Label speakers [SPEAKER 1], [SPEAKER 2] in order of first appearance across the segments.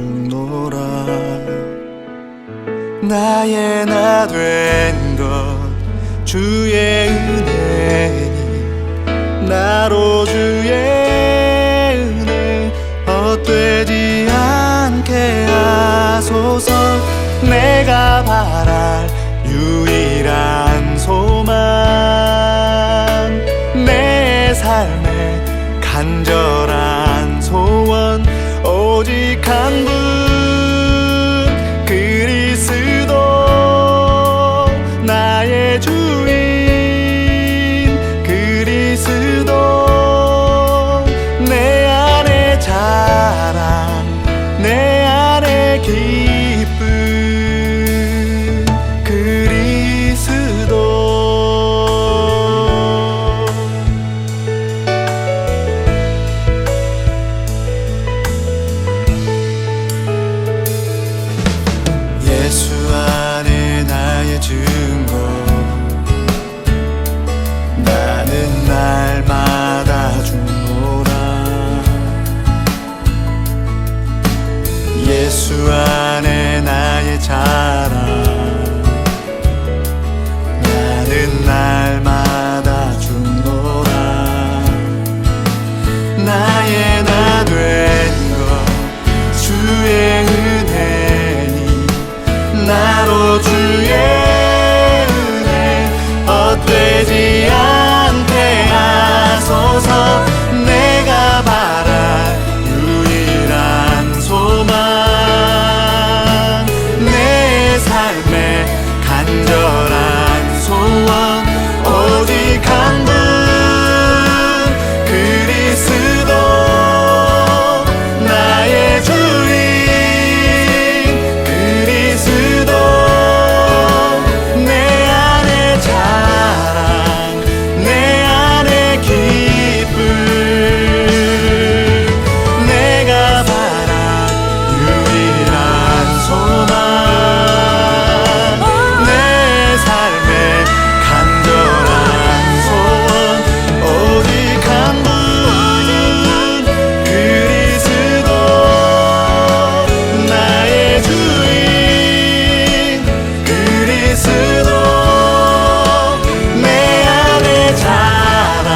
[SPEAKER 1] 죽노라. 나의 나 된 것 주의 은혜니 나로 주의 은혜 헛되지 않게 하소서. 내가 바랄 유일한 소망 내 삶의 간절한 소원 오직 한 분 그리스도 나의 주인 그리스도 내 안에 자랑 내 안에 기쁨 그리스도. 예수 안에 나의 증거 나는 날마다 죽노라. 예수 안에 나의 자랑 나는 날마다 죽노라. 나의 나 된 것 주의 은혜니 나로 주의 은혜 헛되지 않게 하소서. 내가 바랄 유일한 소망 내 삶의 간절한 소원 오직 한 분 그리스도 나의 주인 그리스도 내 안에 자랑 내 안에 기쁨 내가 바랄 유일한 소망 내 삶의 간절한 소원 오직 한 분 그리스도 나의 주인 그리스도 내 안에 자랑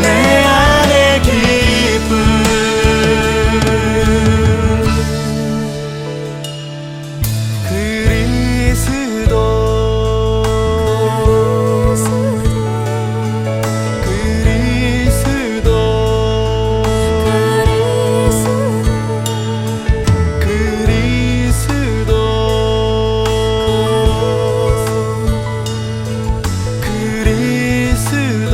[SPEAKER 1] 내 안에 기쁨 그리스도 그리스도 그리스도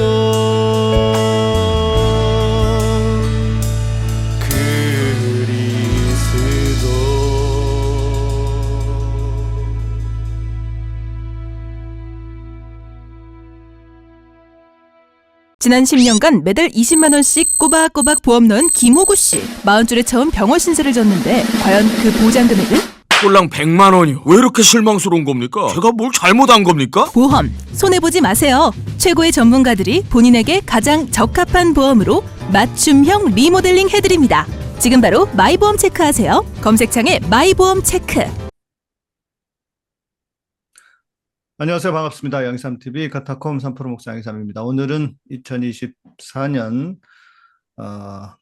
[SPEAKER 2] 지난 10년간 매달 20만 원씩 꼬박꼬박 보험 넣은 김호구 씨. 40줄에 처음 병원 신세를 졌는데 과연 그 보장 금액은?
[SPEAKER 3] 꼴랑 100만 원이요. 왜 이렇게 실망스러운 겁니까? 제가 뭘 잘못한 겁니까?
[SPEAKER 2] 보험 손해보지 마세요. 최고의 전문가들이 본인에게 가장 적합한 보험으로 맞춤형 리모델링 해드립니다. 지금 바로 마이보험 체크하세요. 검색창에 마이보험 체크.
[SPEAKER 4] 안녕하세요. 반갑습니다. 양삼TV 카타콤 3프로 목사 양삼입니다. 오늘은 2024년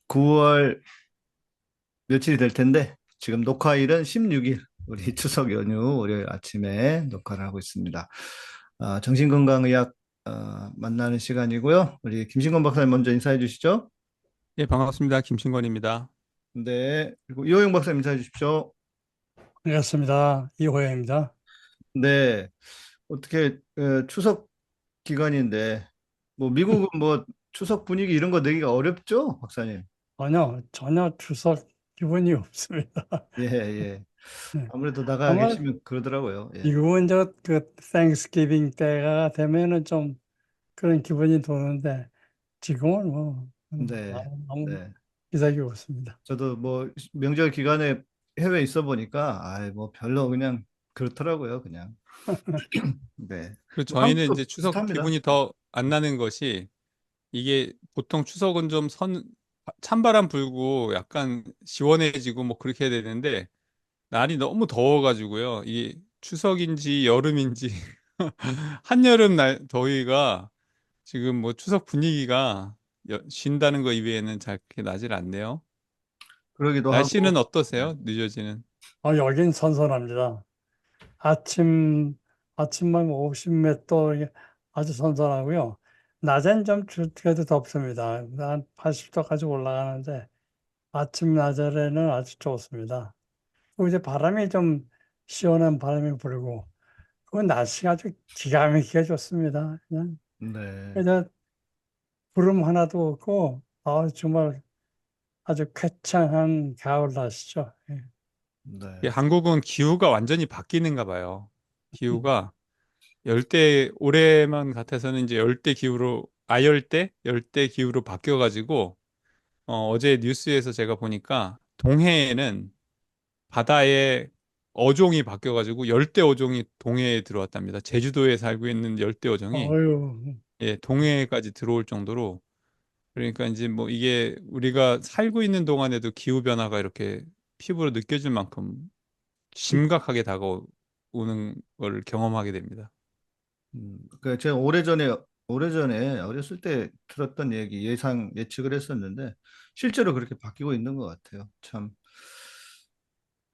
[SPEAKER 4] 9월 며칠이 될 텐데 지금 녹화일은 16일 우리 추석 연휴 월요일 아침에 녹화를 하고 있습니다. 정신건강의학 만나는 시간이고요. 우리 김신권 박사님 먼저 인사해 주시죠.
[SPEAKER 5] 예, 반갑습니다. 김신권입니다.
[SPEAKER 4] 네. 그리고 이호영 박사님 인사해 주십시오.
[SPEAKER 6] 반갑습니다. 이호영입니다.
[SPEAKER 4] 네. 어떻게 추석 기간인데 뭐 미국은 뭐 추석 분위기 이런 거 내기가 어렵죠, 박사님?
[SPEAKER 6] 전혀 추석 기분이 없습니다.
[SPEAKER 4] 예, 예.
[SPEAKER 6] 네.
[SPEAKER 4] 아무래도 나가
[SPEAKER 6] 아마
[SPEAKER 4] 계시면 그러더라고요. 예.
[SPEAKER 6] 미국은 Thanksgiving 때가 되면은 좀 그런 기분이 도는데 지금은 뭐
[SPEAKER 4] 네,
[SPEAKER 6] 너무
[SPEAKER 4] 네.
[SPEAKER 6] 기색이 없습니다.
[SPEAKER 4] 저도 뭐 명절 기간에 해외에 있어 보니까 뭐 별로 그냥 그렇더라고요, 그냥. 네.
[SPEAKER 5] 그리고 저희는
[SPEAKER 4] 한국도
[SPEAKER 5] 이제 추석
[SPEAKER 4] 비슷합니다.
[SPEAKER 5] 기분이 더 안 나는 것이 이게 보통 추석은 좀 찬바람 불고 약간 시원해지고 뭐 그렇게 해야 되는데 날이 너무 더워가지고요. 이게 추석인지 여름인지 한여름 날 더위가 지금 뭐 추석 분위기가 쉰다는 거 이외에는 잘 그렇게 나질 않네요.
[SPEAKER 4] 그러기도
[SPEAKER 5] 날씨는
[SPEAKER 4] 하고, 네.
[SPEAKER 5] 어떠세요? 뉴저지는?
[SPEAKER 6] 여긴 선선합니다. 아침, 아침만 50몇 도, 이게 아주 선선하고요. 낮엔 좀 그래도 덥습니다. 한 80도까지 올라가는데, 아침, 낮에는 아주 좋습니다. 그리고 이제 바람이 좀 시원한 바람이 불고, 그 날씨가 아주 기가 막히게 좋습니다. 그냥,
[SPEAKER 4] 네.
[SPEAKER 6] 그냥 구름 하나도 없고, 정말 아주 쾌창한 가을 날씨죠. 예.
[SPEAKER 5] 이
[SPEAKER 4] 네.
[SPEAKER 5] 한국은 기후가 완전히 바뀌는가 봐요. 기후가 올해만 같아서는 이제 열대 기후로, 열대 기후로 바뀌어가지고, 어제 뉴스에서 제가 보니까 동해에는 바다에 어종이 바뀌어가지고 열대 어종이 동해에 들어왔답니다. 제주도에 살고 있는 열대 어종이
[SPEAKER 6] 어유,
[SPEAKER 5] 예, 동해까지 들어올 정도로 그러니까 이제 뭐 이게 우리가 살고 있는 동안에도 기후 변화가 이렇게 피부로 느껴질 만큼 심각하게 다가오는 걸 경험하게 됩니다.
[SPEAKER 4] 그 제가 오래전에 어렸을 때 들었던 얘기, 예측을 했었는데, 실제로 그렇게 바뀌고 있는 것 같아요. 참,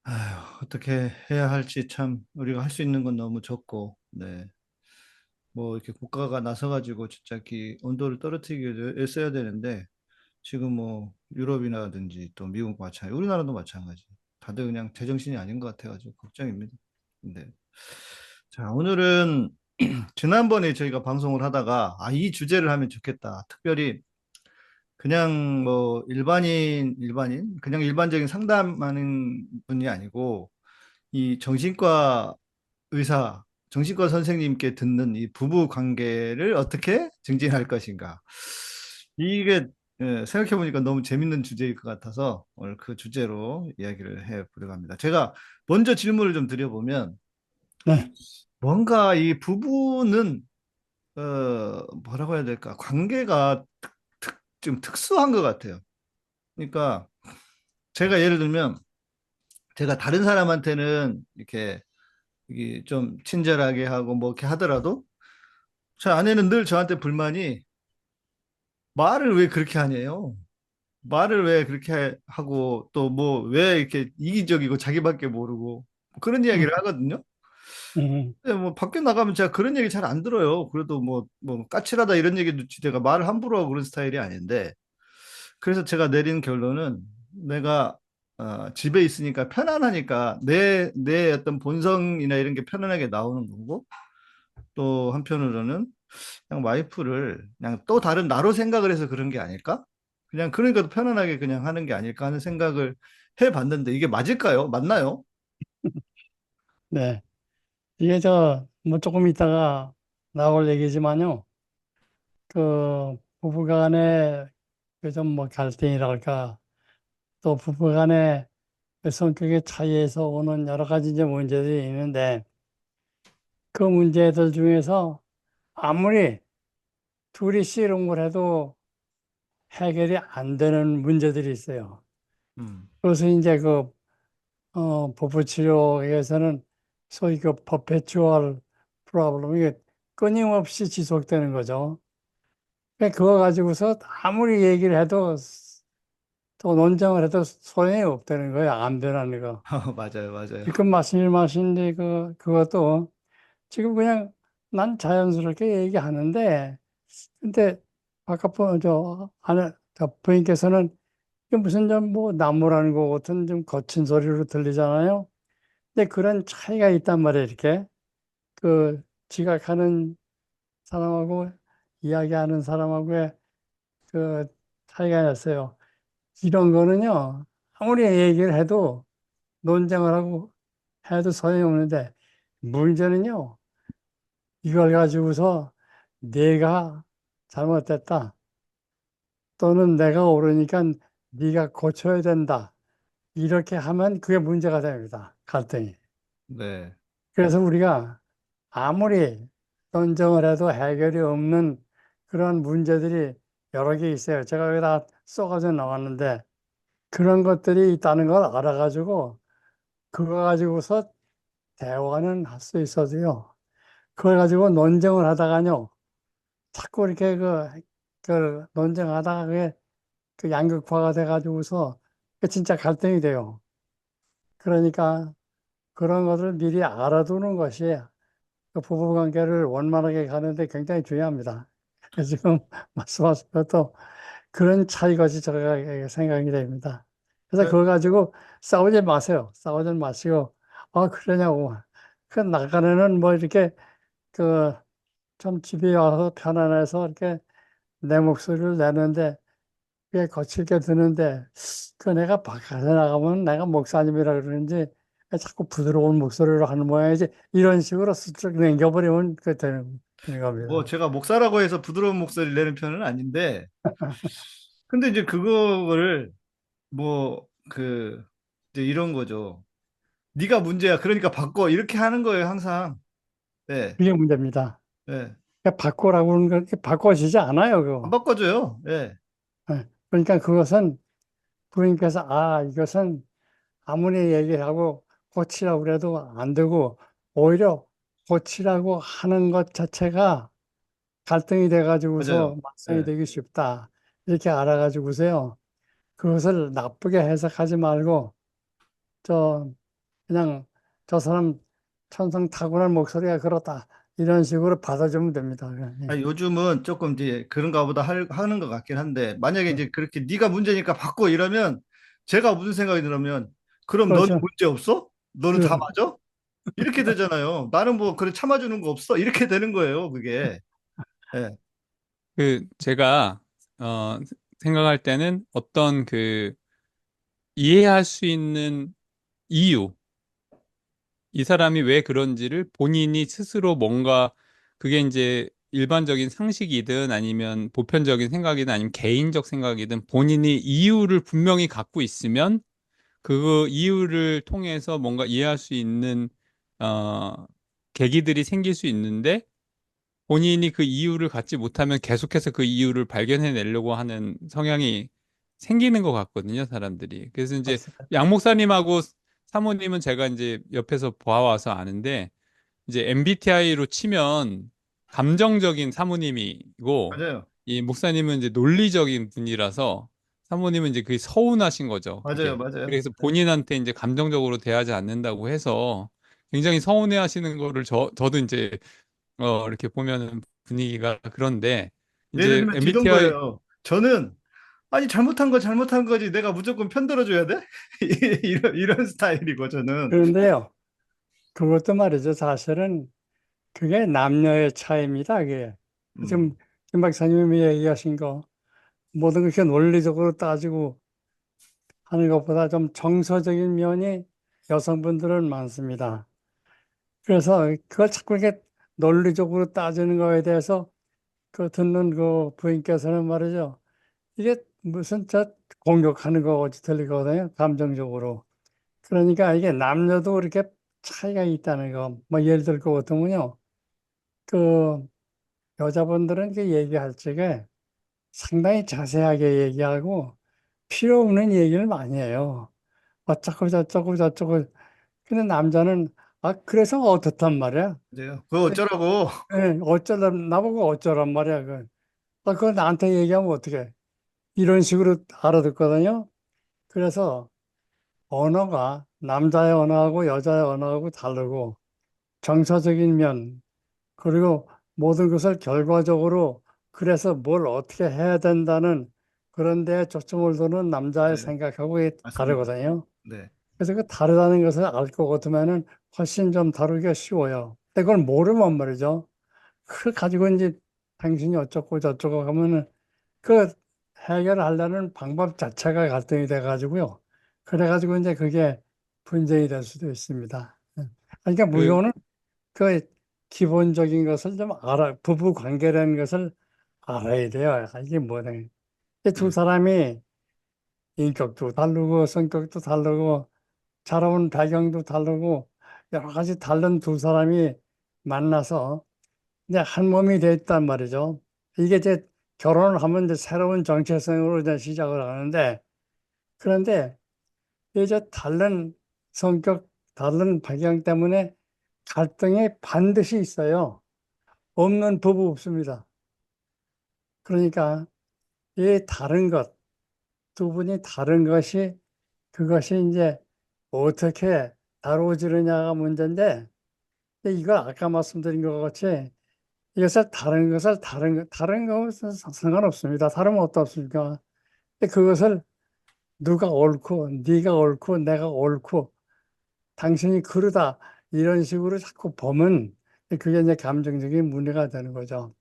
[SPEAKER 4] 아휴, 어떻게 해야 할지 참, 우리가 할 수 있는 건 너무 적고, 네. 뭐, 이렇게 국가가 나서가지고 진짜 온도를 떨어뜨리기 위해 애써야 되는데, 지금 뭐, 유럽이라든지 또 미국 마찬가지, 우리나라도 마찬가지. 다들 그냥 제정신이 아닌 것 같아가지고 걱정입니다. 네. 자, 오늘은 지난번에 저희가 방송을 하다가, 이 주제를 하면 좋겠다. 특별히 그냥 뭐 그냥 일반적인 상담하는 분이 아니고, 이 정신과 선생님께 듣는 이 부부 관계를 어떻게 증진할 것인가. 이게 생각해보니까 너무 재밌는 주제일 것 같아서 오늘 그 주제로 이야기를 해보려고 합니다. 제가 먼저 질문을 좀 드려보면,
[SPEAKER 6] 네.
[SPEAKER 4] 뭔가 이 부부는 뭐라고 해야 될까? 관계가 좀 특수한 것 같아요. 그러니까 제가 예를 들면, 제가 다른 사람한테는 이렇게 이게 좀 친절하게 하고 뭐 이렇게 하더라도, 제 아내는 늘 저한테 불만이, 말을 왜 그렇게 하냐요. 말을 왜 그렇게 하고, 또 뭐 왜 이렇게 이기적이고 자기밖에 모르고, 그런 이야기를
[SPEAKER 6] 음,
[SPEAKER 4] 하거든요.
[SPEAKER 6] 음,
[SPEAKER 4] 근데 뭐 밖에 나가면 제가 그런 얘기 잘 안 들어요. 그래도 뭐 까칠하다 이런 얘기 듣지, 제가 말을 함부로 하고 그런 스타일이 아닌데, 그래서 제가 내린 결론은, 내가 집에 있으니까 편안하니까 내 어떤 본성이나 이런 게 편안하게 나오는 거고, 또 한편으로는 그냥 와이프를 그냥 또 다른 나로 생각을 해서 그런 게 아닐까? 그냥 그러니까 더 편안하게 그냥 하는 게 아닐까 하는 생각을 해봤는데, 이게 맞을까요? 맞나요?
[SPEAKER 6] 네. 이게 뭐 조금 있다가 나올 얘기지만요. 부부 간의 그 좀 뭐 갈등이랄까, 또 부부 간의 그 성격의 차이에서 오는 여러 가지 이제 문제들이 있는데, 그 문제들 중에서 아무리 둘이 씨름을 해도 해결이 안 되는 문제들이 있어요.
[SPEAKER 4] 음.
[SPEAKER 6] 그래서 이제 부부 치료에서는 소위 그 퍼페추얼 프로블럼, 이게 끊임없이 지속되는 거죠. 그거 가지고서 아무리 얘기를 해도 또 논쟁을 해도 소용이 없다는 거예요. 안 변하는 거.
[SPEAKER 4] 맞아요, 맞아요.
[SPEAKER 6] 지금 말씀인데 그것도 지금 그냥 난 자연스럽게 얘기하는데, 근데 아까 저 부인께서는 이게 무슨 좀 뭐 나무라는 것 같은 좀 거친 소리로 들리잖아요. 근데 그런 차이가 있단 말이에요. 이렇게 지각하는 사람하고 이야기하는 사람하고의 그 차이가 있어요. 이런 거는요, 아무리 얘기를 해도 논쟁을 하고 해도 소용이 없는데, 문제는요, 이걸 가지고서 내가 잘못됐다, 또는 내가 옳으니까 네가 고쳐야 된다, 이렇게 하면 그게 문제가 됩니다. 갈등이.
[SPEAKER 4] 네.
[SPEAKER 6] 그래서 우리가 아무리 논쟁을 해도 해결이 없는 그런 문제들이 여러 개 있어요. 제가 여기다 쏟아져 나왔는데 그런 것들이 있다는 걸 알아가지고 그거 가지고서 대화는 할 수 있어도요. 그걸 가지고 논쟁을 하다가요. 자꾸 이렇게 그 논쟁하다가 그게 그 양극화가 돼가지고서 그 진짜 갈등이 돼요. 그러니까 그런 것을 미리 알아두는 것이 그 부부관계를 원만하게 가는데 굉장히 중요합니다. 그래서 지금 말씀하신 것도 그런 차이 것이 제가 생각이 됩니다. 그래서
[SPEAKER 4] 네.
[SPEAKER 6] 그거 가지고 싸우지 마세요. 싸우지 마시고, 그러냐고. 그 나가는 뭐 이렇게 그 좀 집에 와서 편안해서 이렇게 내 목소리를 내는데 꽤 거칠게 드는데 그 내가 바깥에 나가면 내가 목사님이라 그러는지 자꾸 부드러운 목소리로 하는 모양이지 이런 식으로 슬쩍 넘겨버리면 그 되는
[SPEAKER 4] 뭐
[SPEAKER 6] 겁니다.
[SPEAKER 4] 제가 목사라고 해서 부드러운 목소리를 내는 편은 아닌데, 근데 이제 그거를 뭐 그 이제 이런 거죠. 네가 문제야. 그러니까 바꿔. 이렇게 하는 거예요, 항상. 네.
[SPEAKER 6] 그게 문제입니다.
[SPEAKER 4] 네.
[SPEAKER 6] 그러니까 바꾸라고 하는 건 바꿔지지 않아요,
[SPEAKER 4] 안
[SPEAKER 6] 그거.
[SPEAKER 4] 바꿔줘요. 네.
[SPEAKER 6] 예. 그러니까 그것은 부인께서 이것은 아무리 얘기하고 고치라고 그래도 안 되고 오히려 고치라고 하는 것 자체가 갈등이 돼가지고서
[SPEAKER 4] 맞아요.
[SPEAKER 6] 말썽이
[SPEAKER 4] 네.
[SPEAKER 6] 되기 쉽다. 이렇게 알아가지고서요. 그것을 나쁘게 해석하지 말고 저 그냥 저 사람 천성 타고난 목소리가 그렇다. 이런 식으로 받아주면 됩니다. 예.
[SPEAKER 4] 아니, 요즘은 조금 이제 그런가 보다 하는 것 같긴 한데, 만약에
[SPEAKER 6] 예.
[SPEAKER 4] 이제 그렇게 네가 문제니까 바꿔 이러면 제가 무슨 생각이 들냐면, 그럼 너는
[SPEAKER 6] 그렇죠.
[SPEAKER 4] 문제 없어? 너는 다
[SPEAKER 6] 그,
[SPEAKER 4] 맞아? 이렇게 되잖아요. 나는 뭐 그래 참아주는 거 없어? 이렇게 되는 거예요, 그게. 예.
[SPEAKER 5] 제가, 어, 생각할 때는 어떤 이해할 수 있는 이유, 이 사람이 왜 그런지를 본인이 스스로 뭔가 그게 이제 일반적인 상식이든 아니면 보편적인 생각이든 아니면 개인적 생각이든 본인이 이유를 분명히 갖고 있으면 그 이유를 통해서 뭔가 이해할 수 있는 어, 계기들이 생길 수 있는데 본인이 그 이유를 갖지 못하면 계속해서 그 이유를 발견해내려고 하는 성향이 생기는 것 같거든요, 사람들이. 그래서 이제
[SPEAKER 6] 맞습니다.
[SPEAKER 5] 양 목사님하고 사모님은 제가 이제 옆에서 봐와서 아는데 이제 MBTI로 치면 감정적인 사모님이고
[SPEAKER 4] 맞아요.
[SPEAKER 5] 이 목사님은 이제 논리적인 분이라서 사모님은 이제 그게 서운하신 거죠,
[SPEAKER 4] 맞아요.
[SPEAKER 5] 그게.
[SPEAKER 4] 맞아요.
[SPEAKER 5] 그래서 본인한테 이제 감정적으로 대하지 않는다고 해서 굉장히 서운해 하시는 거를 저도 이제 이렇게 보면은 분위기가 그런데
[SPEAKER 4] 예를
[SPEAKER 5] 이제
[SPEAKER 4] 들면 이런
[SPEAKER 5] MBTI
[SPEAKER 4] 거예요. 저는 아니 잘못한 거 잘못한 거지 내가 무조건 편 들어줘야 돼? 이런 스타일이고 저는.
[SPEAKER 6] 그런데요, 그것도 말이죠. 사실은 그게 남녀의 차이입니다. 그게. 지금
[SPEAKER 4] 음,
[SPEAKER 6] 김 박사님이 얘기하신 거 모든 것이 논리적으로 따지고 하는 것보다 좀 정서적인 면이 여성분들은 많습니다. 그래서 그걸 자꾸 이렇게 논리적으로 따지는 거에 대해서 그 듣는 그 부인께서는 말이죠. 이게 무슨 공격하는 거 같이 들리거든요. 감정적으로. 그러니까 이게 남녀도 이렇게 차이가 있다는 거. 뭐 예를 들 것 같으면요. 그 여자분들은 그 얘기할 적에 상당히 자세하게 얘기하고 필요 없는 얘기를 많이 해요. 어쩌고 저쩌고 저쩌고. 근데 남자는 그래서 어떻단 말이야.
[SPEAKER 4] 맞아요. 그거 어쩌라고.
[SPEAKER 6] 예, 나보고 어쩌란 말이야. 그거 나한테 얘기하면 어떡해. 이런 식으로 알아듣거든요. 그래서 언어가 남자의 언어하고 여자의 언어하고 다르고 정서적인 면, 그리고 모든 것을 결과적으로 그래서 뭘 어떻게 해야 된다는 그런 데에 초점을 두는 남자의
[SPEAKER 4] 맞아요.
[SPEAKER 6] 생각하고
[SPEAKER 4] 맞습니다.
[SPEAKER 6] 다르거든요.
[SPEAKER 4] 네.
[SPEAKER 6] 그래서 그 다르다는 것을 알 것 같으면은 훨씬 좀 다루기가 쉬워요. 근데 그걸 모르면 말이죠. 그걸 가지고 이제 당신이 어쩌고 저쩌고 하면은 그 해결하려는 방법 자체가 갈등이 돼가지고요. 그래가지고 이제 그게 분쟁이 될 수도 있습니다. 그러니까
[SPEAKER 5] 그,
[SPEAKER 6] 무효는 그 기본적인 것을 좀 부부 관계라는 것을 알아야 돼요. 이게 뭐냐. 이두 사람이 인격도 다르고 성격도 다르고 자라온 배경도 다르고 여러 가지 다른 두 사람이 만나서 이제 한 몸이 됐단 말이죠. 이게 이제 결혼을 하면 이제 새로운 정체성으로 이제 시작을 하는데, 그런데 이제 다른 성격, 다른 배경 때문에 갈등이 반드시 있어요. 없는 부부 없습니다. 그러니까 이 다른 것, 두 분이 다른 것이, 그것이 이제 어떻게 다루어지느냐가 문제인데, 이걸 아까 말씀드린 것 같이 이것을 다른 것은 상관없습니다. 다르면 어떻습니까? 근데 그것을 누가 옳고, 네가 옳고, 내가 옳고, 당신이 그러다, 이런 식으로 자꾸 보면 그게 이제 감정적인 문제가 되는 거죠.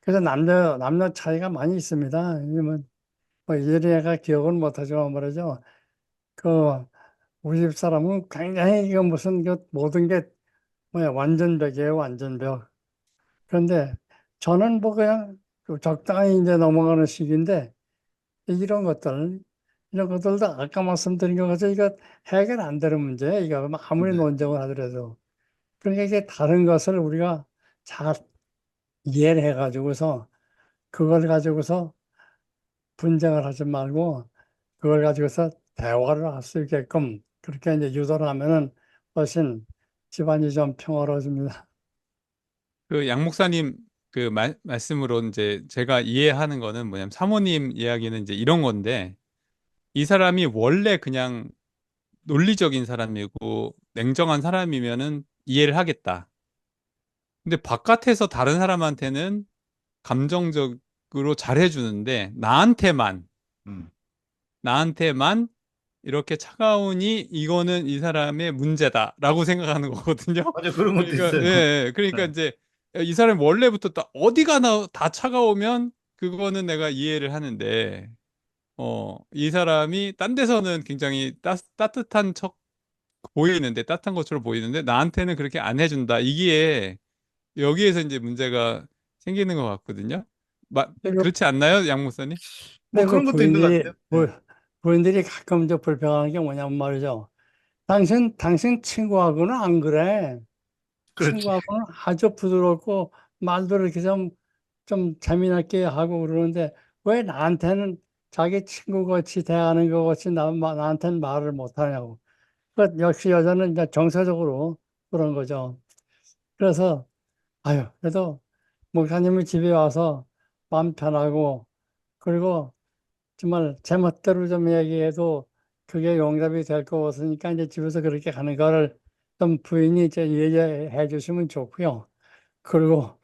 [SPEAKER 6] 그래서 남녀 차이가 많이 있습니다. 뭐 예리가 기억은 못하지만 말이죠. 그 우리 집 사람은 굉장히 이거 무슨 그 모든 게 뭐야 완전벽이에요, 완전벽. 그런데 저는 뭐 그냥 그 적당히 이제 넘어가는 시기인데 이런 것들 이런 것들도 아까 말씀드린 것 같이 이거 해결 안 되는 문제. 이거 아무리
[SPEAKER 4] 네.
[SPEAKER 6] 논쟁을 하더라도 그러니까 이게 다른 것을 우리가 잘 이해를 해가지고서 그걸 가지고서 분쟁을 하지 말고 그걸 가지고서 대화를 할 수 있게끔 그렇게 이제 유도를 하면은 훨씬 집안이 좀 평화로워집니다.
[SPEAKER 5] 그 양 목사님 그 말씀으로 이제 제가 이해하는 거는 뭐냐면 사모님 이야기는 이제 이런 건데 이 사람이 원래 그냥 논리적인 사람이고 냉정한 사람이면은 이해를 하겠다. 근데 바깥에서 다른 사람한테는 감정적으로 잘해주는데
[SPEAKER 4] 음.
[SPEAKER 5] 나한테만 이렇게 차가우니 이거는 이 사람의 문제다라고 생각하는 거거든요.
[SPEAKER 4] 맞아, 그런 것도
[SPEAKER 5] 그러니까
[SPEAKER 4] 있어요.
[SPEAKER 5] 그러니까
[SPEAKER 4] 네.
[SPEAKER 5] 이제 이 사람이 원래부터 어디 가나 다 차가우면 그거는 내가 이해를 하는데 이 사람이 딴 데서는 굉장히 따뜻한 척 보이는데 따뜻한 것처럼 보이는데 나한테는 그렇게 안 해준다. 이게 여기에서 이제 문제가 생기는 것 같거든요.
[SPEAKER 6] 그리고,
[SPEAKER 5] 그렇지 않나요, 양 목사님?
[SPEAKER 4] 뭐
[SPEAKER 6] 그리고
[SPEAKER 4] 그런 것도 있는 것 같아요. 네.
[SPEAKER 6] 부인들이 가끔 저 불평하는 게 뭐냐면 말이죠. 당신 친구하고는 안 그래.
[SPEAKER 4] 그렇지.
[SPEAKER 6] 친구하고는 아주 부드럽고 말도 이렇게 좀 재미나게 하고 그러는데 왜 나한테는 자기 친구 같이 대하는 것 같이 나한테는 말을 못 하냐고. 그 역시 여자는 이제 정서적으로 그런 거죠. 그래서 아유 그래도 목사님이 집에 와서 마음 편하고 그리고 정말 제멋대로 좀 얘기해도 그게 용납이 될 것 같으니까 이제 집에서 그렇게 가는 거를 좀 부인이 이제 이해해 주시면 좋고요. 그리고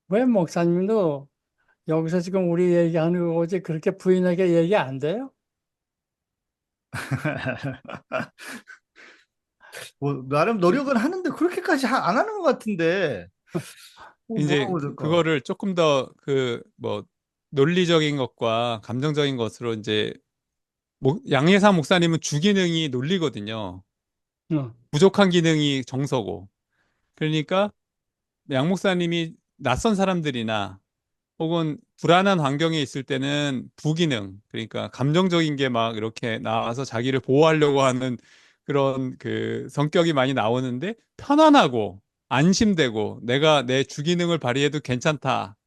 [SPEAKER 6] 왜 목사님도 여기서 지금 우리 얘기하는 거지 그렇게 부인에게 얘기 안 돼요?
[SPEAKER 4] 뭐 나름 노력은 하는데 그렇게까지 안 하는 것 같은데
[SPEAKER 5] 이제
[SPEAKER 4] 뭐라고 해야 될까?
[SPEAKER 5] 그거를 조금 더 그 뭐 논리적인 것과 감정적인 것으로 이제 양예사 목사님은 주기능이 논리거든요.
[SPEAKER 6] 응.
[SPEAKER 5] 부족한 기능이 정서고. 그러니까 양 목사님이 낯선 사람들이나 혹은 불안한 환경에 있을 때는 부기능, 그러니까 감정적인 게 막 이렇게 나와서 자기를 보호하려고 하는 그런 그 성격이 많이 나오는데 편안하고 안심되고 내가 내 주기능을 발휘해도 괜찮다.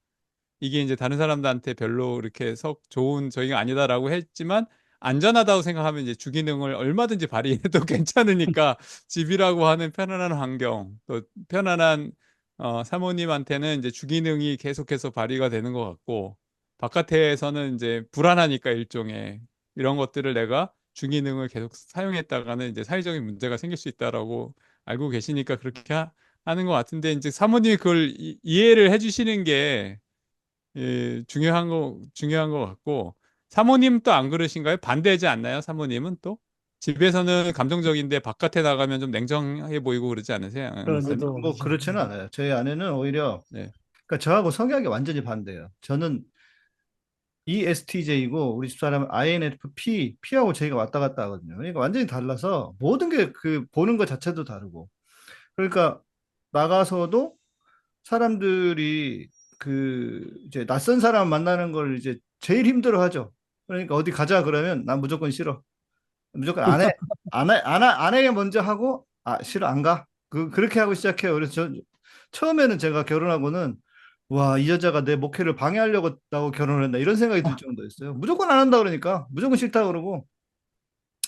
[SPEAKER 5] 이게 이제 다른 사람들한테 별로 이렇게 썩 좋은 저희가 아니다라고 했지만 안전하다고 생각하면 이제 주기능을 얼마든지 발휘해도 괜찮으니까 집이라고 하는 편안한 환경 또 편안한 사모님한테는 이제 주기능이 계속해서 발휘가 되는 것 같고 바깥에서는 이제 불안하니까 일종의 이런 것들을 내가 주기능을 계속 사용했다가는 이제 사회적인 문제가 생길 수 있다라고 알고 계시니까 그렇게 하는 것 같은데 이제 사모님이 그걸 이해를 해주시는 게 예, 중요한 거 같고, 사모님 또 안 그러신가요? 반대하지 않나요? 사모님은 또? 집에서는 감정적인데 바깥에 나가면 좀 냉정해 보이고 그러지 않으세요? 목사님?
[SPEAKER 6] 그런데도
[SPEAKER 4] 뭐
[SPEAKER 6] 그렇죠.
[SPEAKER 4] 그렇지는 않아요. 저희 아내는 오히려
[SPEAKER 5] 네.
[SPEAKER 4] 그러니까 저하고 성향이 완전히 반대예요. 저는 ESTJ이고 우리 집사람은 INFP, P하고 저희가 왔다 갔다 하거든요. 그러니까 완전히 달라서 모든 게 그 보는 것 자체도 다르고. 그러니까 나가서도 사람들이 그 이제 낯선 사람 만나는 걸 이제 제일 힘들어 하죠. 그러니까 어디 가자 그러면 난 무조건 싫어. 무조건 안 해. 안 해 먼저 하고 아, 싫어 안 가. 그렇게 하고 시작해요. 그래서 처음에는 제가 결혼하고는 와, 이 여자가 내 목회를 방해하려고 하고 결혼을 했나 이런 생각이 들 정도였어요. 무조건 안 한다 그러니까 무조건 싫다 그러고.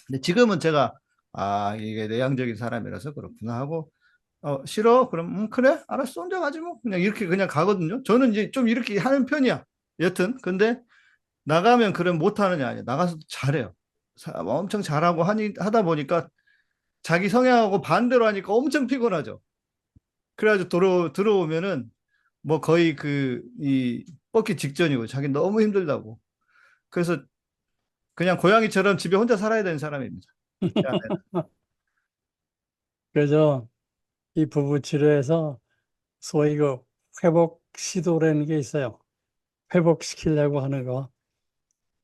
[SPEAKER 4] 근데 지금은 제가 아, 이게 내향적인 사람이라서 그렇구나 하고 싫어? 그럼 그래? 알았어. 혼자 가지 뭐. 그냥 이렇게 그냥 가거든요. 저는 이제 좀 이렇게 하는 편이야. 여튼 근데 나가면 그럼 못하느냐 아니야. 나가서도 잘해요. 엄청 잘하고 하다 보니까 자기 성향하고 반대로 하니까 엄청 피곤하죠. 그래가지고 들어오면은 뭐 거의 이 뻗기 직전이고 자기 너무 힘들다고. 그래서 그냥 고양이처럼 집에 혼자 살아야 되는 사람입니다. 제 아내는.
[SPEAKER 6] 그래서 이 부부 치료에서 소위 그 회복 시도라는 게 있어요. 회복시키려고 하는 거.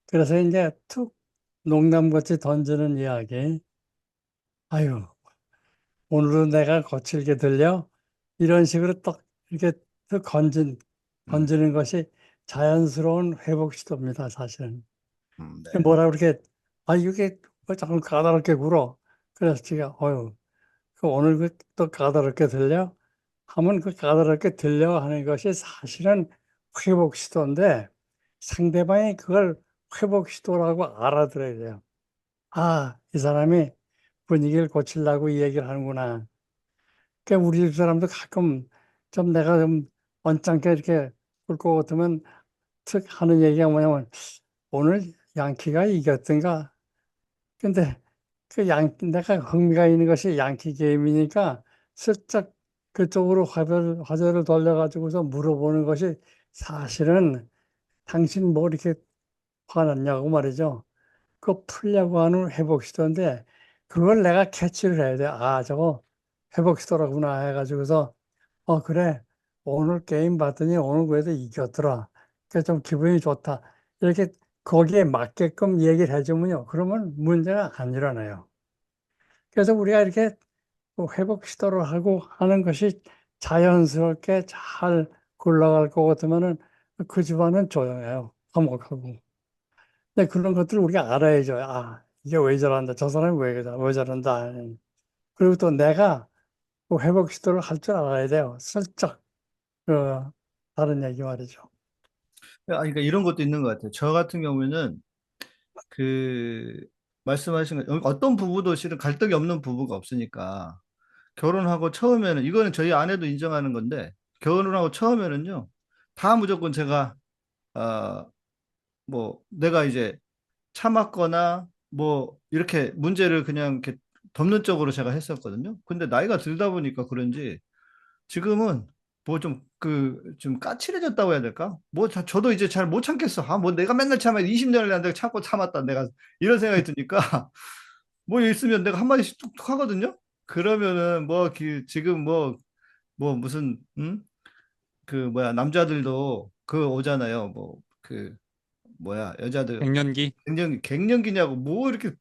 [SPEAKER 6] 그래서 이제 툭 농담같이 던지는 이야기. 아유, 오늘은 내가 거칠게 들려? 이런 식으로 딱 이렇게 툭
[SPEAKER 4] 음,
[SPEAKER 6] 던지는 것이 자연스러운 회복 시도입니다, 사실은.
[SPEAKER 4] 네.
[SPEAKER 6] 뭐라 그렇게, 아, 이게 왜 자꾸 까다롭게 굴어? 그래서 제가, 오늘 또 까다롭게 들려? 하면 그 까다롭게 들려 하는 것이 사실은 회복 시도인데 상대방이 그걸 회복 시도라고 알아들어야 돼요. 아, 이 사람이 분위기를 고치려고 이 얘기를 하는구나. 그러니까 우리 집 사람도 가끔 좀 내가 좀 언짢게 이렇게 굴 것 같으면 툭 하는 얘기가 뭐냐면 오늘 양키가 이겼던가. 근데 내가 흥미가 있는 것이 양키 게임이니까 슬쩍 그쪽으로 화제를 돌려가지고서 물어보는 것이 사실은 당신 뭐 이렇게 화났냐고 말이죠. 그거 풀려고 하는 회복 시도인데 그걸 내가 캐치를 해야 돼. 아, 저거 회복 시도라구나 해가지고서 그래. 오늘 게임 봤더니 오늘 그래도 이겼더라. 그래서 좀 기분이 좋다. 이렇게 거기에 맞게끔 얘기를 해주면요. 그러면 문제가 안 일어나요. 그래서 우리가 이렇게 회복 시도를 하고 하는 것이 자연스럽게 잘 굴러갈 것 같으면은 그 집안은 조용해요. 화목하고. 근데 그런 것들을 우리가 알아야죠. 아, 이게 왜 저런다. 저 사람이 왜 저런다. 그리고 또 내가 그 회복 시도를 할 줄 알아야 돼요. 슬쩍, 그, 다른 얘기 말이죠.
[SPEAKER 4] 그러니까 이런 것도 있는 것 같아요. 저 같은 경우에는 그 말씀하신 것 어떤 부부도 실은 갈등이 없는 부부가 없으니까 결혼하고 처음에는 이거는 저희 아내도 인정하는 건데 결혼하고 처음에는요 다 무조건 제가 뭐 내가 이제 참았거나 뭐 이렇게 문제를 그냥 이렇게 덮는 쪽으로 제가 했었거든요. 근데 나이가 들다 보니까 그런지 지금은 뭐 좀 까칠해졌다고 해야 될까? 뭐 저도 이제 잘 못 참겠어. 아, 뭐 내가 맨날 참아 20년을 내가 참고 참았다. 내가 이런 생각이 드니까 뭐 있으면 내가 한마디씩 툭툭 하거든요. 그러면은 지금 뭐 무슨 그 뭐야 남자들도 그 오잖아요. 뭐 그 뭐야 여자들
[SPEAKER 5] 갱년기?
[SPEAKER 4] 갱년기냐고 뭐 이렇게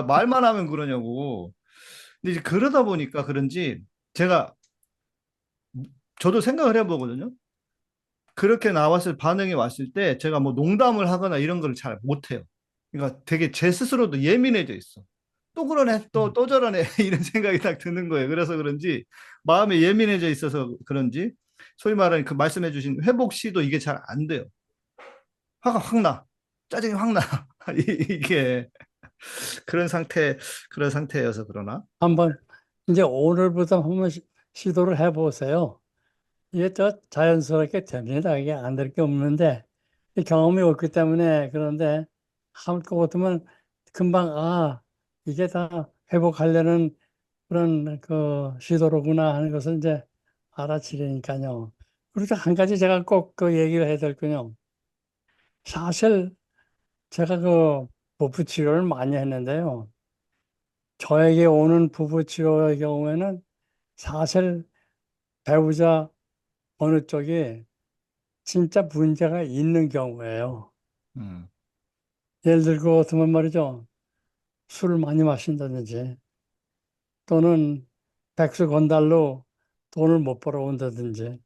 [SPEAKER 4] 말만 하면 그러냐고. 근데 이제 그러다 보니까 그런지 제가 저도 생각을 해보거든요. 그렇게 나왔을 반응이 왔을 때 제가 뭐 농담을 하거나 이런 걸 잘 못해요. 그러니까 되게 제 스스로도 예민해져 있어. 또 그러네, 또 저러네 이런 생각이 딱 드는 거예요. 그래서 그런지 마음에 예민해져 있어서 그런지 소위 말하는 그 말씀해주신 회복 시도 이게 잘 안 돼요. 화가 확 나, 짜증이 확 나. 이게 그런 그런 상태여서 그러나.
[SPEAKER 6] 한번, 이제 오늘부터 한번 시도를 해보세요. 이게 저 자연스럽게 됩니다. 이게 안 될 게 없는데, 이 경험이 없기 때문에 그런데 할 것 같으면 금방, 아, 이게 다 회복하려는 그런 그 시도로구나 하는 것을 이제 알아채리니까요. 그리고 한 가지 제가 꼭 그 얘기를 해야 될 건요. 사실 제가 그 부부 치료를 많이 했는데요. 저에게 오는 부부 치료의 경우에는 사실 배우자 어느 쪽이 진짜 문제가 있는 경우예요.
[SPEAKER 4] 음,
[SPEAKER 6] 예를 들고 같으면 말이죠. 술을 많이 마신다든지 또는 백수 건달로 돈을 못 벌어온다든지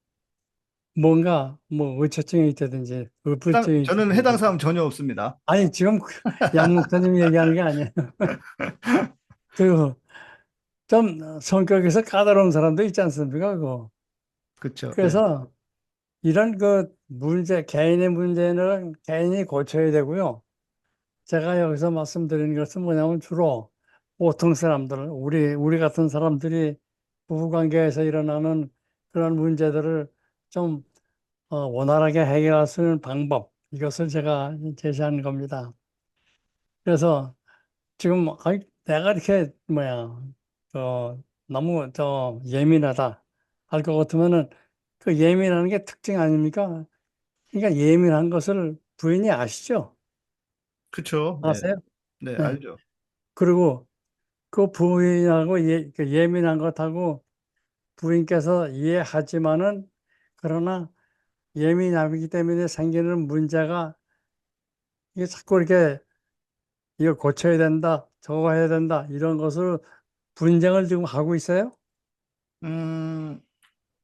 [SPEAKER 6] 뭔가 뭐 의처증이 있다든지 의불증이
[SPEAKER 4] 저는 해당
[SPEAKER 6] 있다든지
[SPEAKER 4] 사항 전혀 없습니다.
[SPEAKER 6] 아니 지금 양 목사님 얘기하는 게 아니에요. 그 좀 성격에서 까다로운 사람도 있지 않습니까? 그거.
[SPEAKER 4] 그렇죠. 예.
[SPEAKER 6] 그래서 이런 그 문제, 개인의 문제는 개인이 고쳐야 되고요. 제가 여기서 말씀드리는 것은 뭐냐면 주로 보통 사람들, 우리 같은 사람들이 부부관계에서 일어나는 그런 문제들을 좀 원활하게 해결할 수 있는 방법, 이것을 제가 제시하는 겁니다. 그래서 지금 내가 이렇게 너무 예민하다 할 것 같으면은 그 예민한 게 특징 아닙니까? 그러니까 예민한 것을 부인이 아시죠?
[SPEAKER 4] 그쵸? 네.
[SPEAKER 6] 아세요?
[SPEAKER 4] 네,
[SPEAKER 6] 네.
[SPEAKER 4] 알죠.
[SPEAKER 6] 그리고 그 부인하고 그 예민한 것하고 부인께서 이해하지만은 그러나 예민하기 때문에 생기는 문제가 이게 자꾸 이렇게 이거 고쳐야 된다, 저거 해야 된다 이런 것을 분쟁을 지금 하고 있어요?
[SPEAKER 4] 음,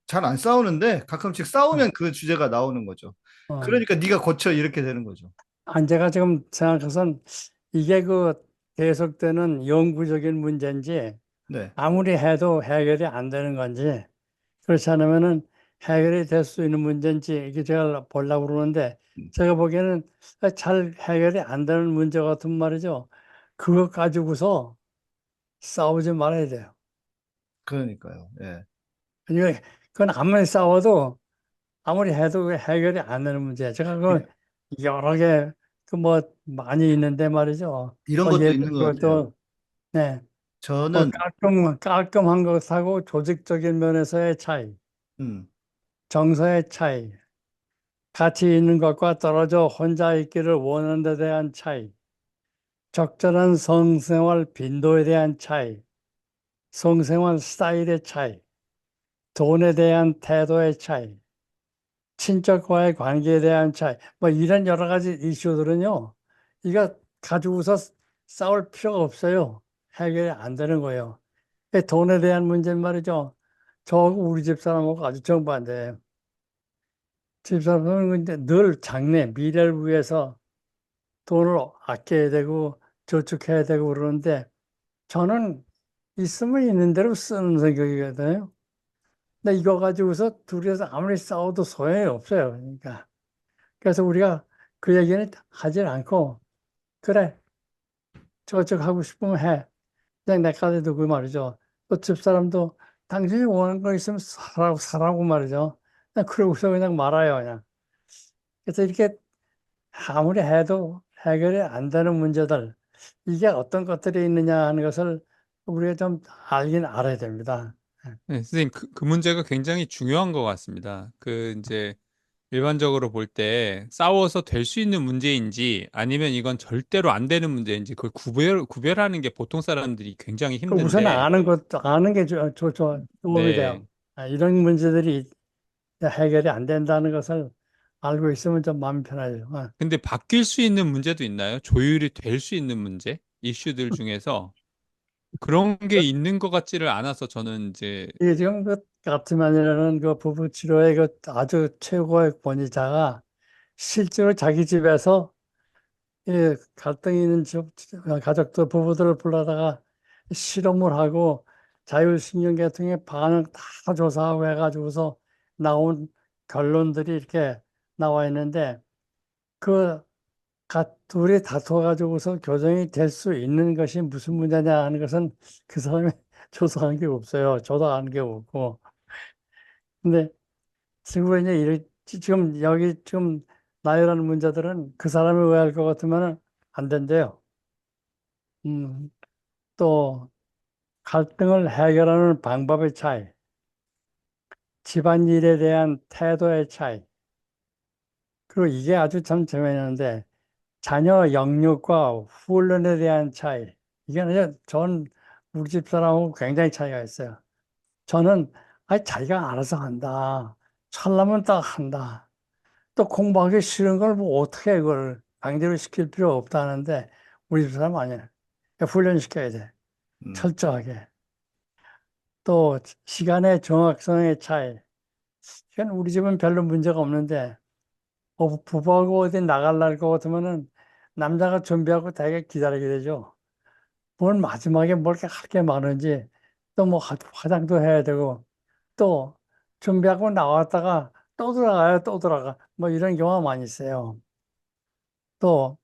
[SPEAKER 4] 잘 안 싸우는데 가끔씩
[SPEAKER 6] 어,
[SPEAKER 4] 싸우면 그 주제가 나오는 거죠.
[SPEAKER 6] 어.
[SPEAKER 4] 그러니까 네가 고쳐 이렇게 되는 거죠.
[SPEAKER 6] 제가 지금 생각해선 이게 그 계속되는 영구적인 문제인지
[SPEAKER 4] 네.
[SPEAKER 6] 아무리 해도 해결이 안 되는 건지 그렇지 않으면은 해결이 될 수 있는 문제인지 이게 제가 보려고 그러는데
[SPEAKER 4] 음,
[SPEAKER 6] 제가 보기에는 잘 해결이 안 되는 문제 같은 말이죠. 그것 가지고서 싸우지 말아야 돼요.
[SPEAKER 4] 그러니까요. 예.
[SPEAKER 6] 그러니까 그건 아무리 싸워도 아무리 해도 해결이 안 되는 문제예요. 제가 그 여러 개 그 뭐 많이 있는데 말이죠.
[SPEAKER 4] 이런
[SPEAKER 6] 뭐
[SPEAKER 4] 것도
[SPEAKER 6] 예를
[SPEAKER 4] 있는 것 같아요.
[SPEAKER 6] 들어서 네. 뭐
[SPEAKER 4] 저는
[SPEAKER 6] 깔끔한 것하고 조직적인 면에서의 차이,
[SPEAKER 4] 음,
[SPEAKER 6] 정서의 차이, 같이 있는 것과 떨어져 혼자 있기를 원하는 데 대한 차이, 적절한 성생활 빈도에 대한 차이, 성생활 스타일의 차이, 돈에 대한 태도의 차이, 친척과의 관계에 대한 차이, 뭐 이런 여러 가지 이슈들은요, 이거 가지고서 싸울 필요가 없어요. 해결이 안 되는 거예요. 돈에 대한 문제는 말이죠. 저하고 우리 집사람하고 아주 정반대예요. 집사람은 근데 늘 장래, 미래를 위해서 돈을 아껴야 되고 저축해야 되고 그러는데 저는 있으면 있는 대로 쓰는 성격이거든요. 근데 이거 가지고서 둘이서 아무리 싸워도 소용이 없어요. 그러니까. 그래서 우리가 그 얘기는 하질 않고 그래, 저축 하고 싶으면 해. 그냥 내 카드 두고 말이죠. 또 집사람도 당신이 원하는 거 있으면 사라고 말이죠. 그냥 그러고서 그냥 말아요, 그냥. 그래서 이렇게 아무리 해도 해결이 안 되는 문제들, 이게 어떤 것들이 있느냐 하는 것을 우리가 좀 알긴 알아야 됩니다.
[SPEAKER 5] 네, 선생님, 그 문제가 굉장히 중요한 것 같습니다. 이제, 일반적으로 볼 때 싸워서 될 수 있는 문제인지 아니면 이건 절대로 안 되는 문제인지 그걸 구별하는 게 보통 사람들이 굉장히
[SPEAKER 6] 그 우선
[SPEAKER 5] 힘든데,
[SPEAKER 6] 아는 게 도움이 돼요.
[SPEAKER 5] 네.
[SPEAKER 6] 이런 문제들이 해결이 안 된다는 것을 알고 있으면 좀 마음이 편해요.
[SPEAKER 5] 근데 바뀔 수 있는 문제도 있나요? 조율이 될 수 있는 문제? 이슈들 중에서 그런 게 있는 것 같지를 않아서 저는 이제,
[SPEAKER 6] 이게 지금 그 가트만이라는 그 부부 치료의 그 아주 최고의 권위자가 실제로 자기 집에서 갈등이 있는 가족들, 부부들을 불러다가 실험을 하고 자율신경계통의 반응 다 조사하고 해가지고서 나온 결론들이 이렇게 나와 있는데 그 둘이 다퉈가지고서 교정이 될 수 있는 것이 무슨 문제냐 하는 것은 그 사람이 조사한 게 없어요. 저도 아는 게 없고. 근데 지금 이제 지금 여기 지금 나열하는 문제들은 그 사람이 오해할 것 같으면 안 된대요. 음, 또 갈등을 해결하는 방법의 차이, 집안일에 대한 태도의 차이, 그리고 이게 아주 참 재미있는데 자녀 영육과 훈련에 대한 차이. 이게 전 우리 집 사람하고 굉장히 차이가 있어요. 저는 자기가 알아서 한다. char라면 딱 한다. 또 공부하기 싫은 걸 뭐 어떻게 그걸 강제로 시킬 필요 없다는데 우리 집 사람 아니에요. 훈련시켜야 돼.
[SPEAKER 4] 음,
[SPEAKER 6] 철저하게. 또 시간의 정확성의 차이. 이건 우리 집은 별로 문제가 없는데 부부하고 어디 나갈날 것 같으면은 남자가 준비하고 되게 기다리게 되죠. 뭘 마지막에 뭘 이렇게 할 게 많은지 또 뭐 화장도 해야 되고 또 준비하고 나왔다가 또 들어가요, 또 들어가. 뭐 이런 경우가 많이 있어요. 또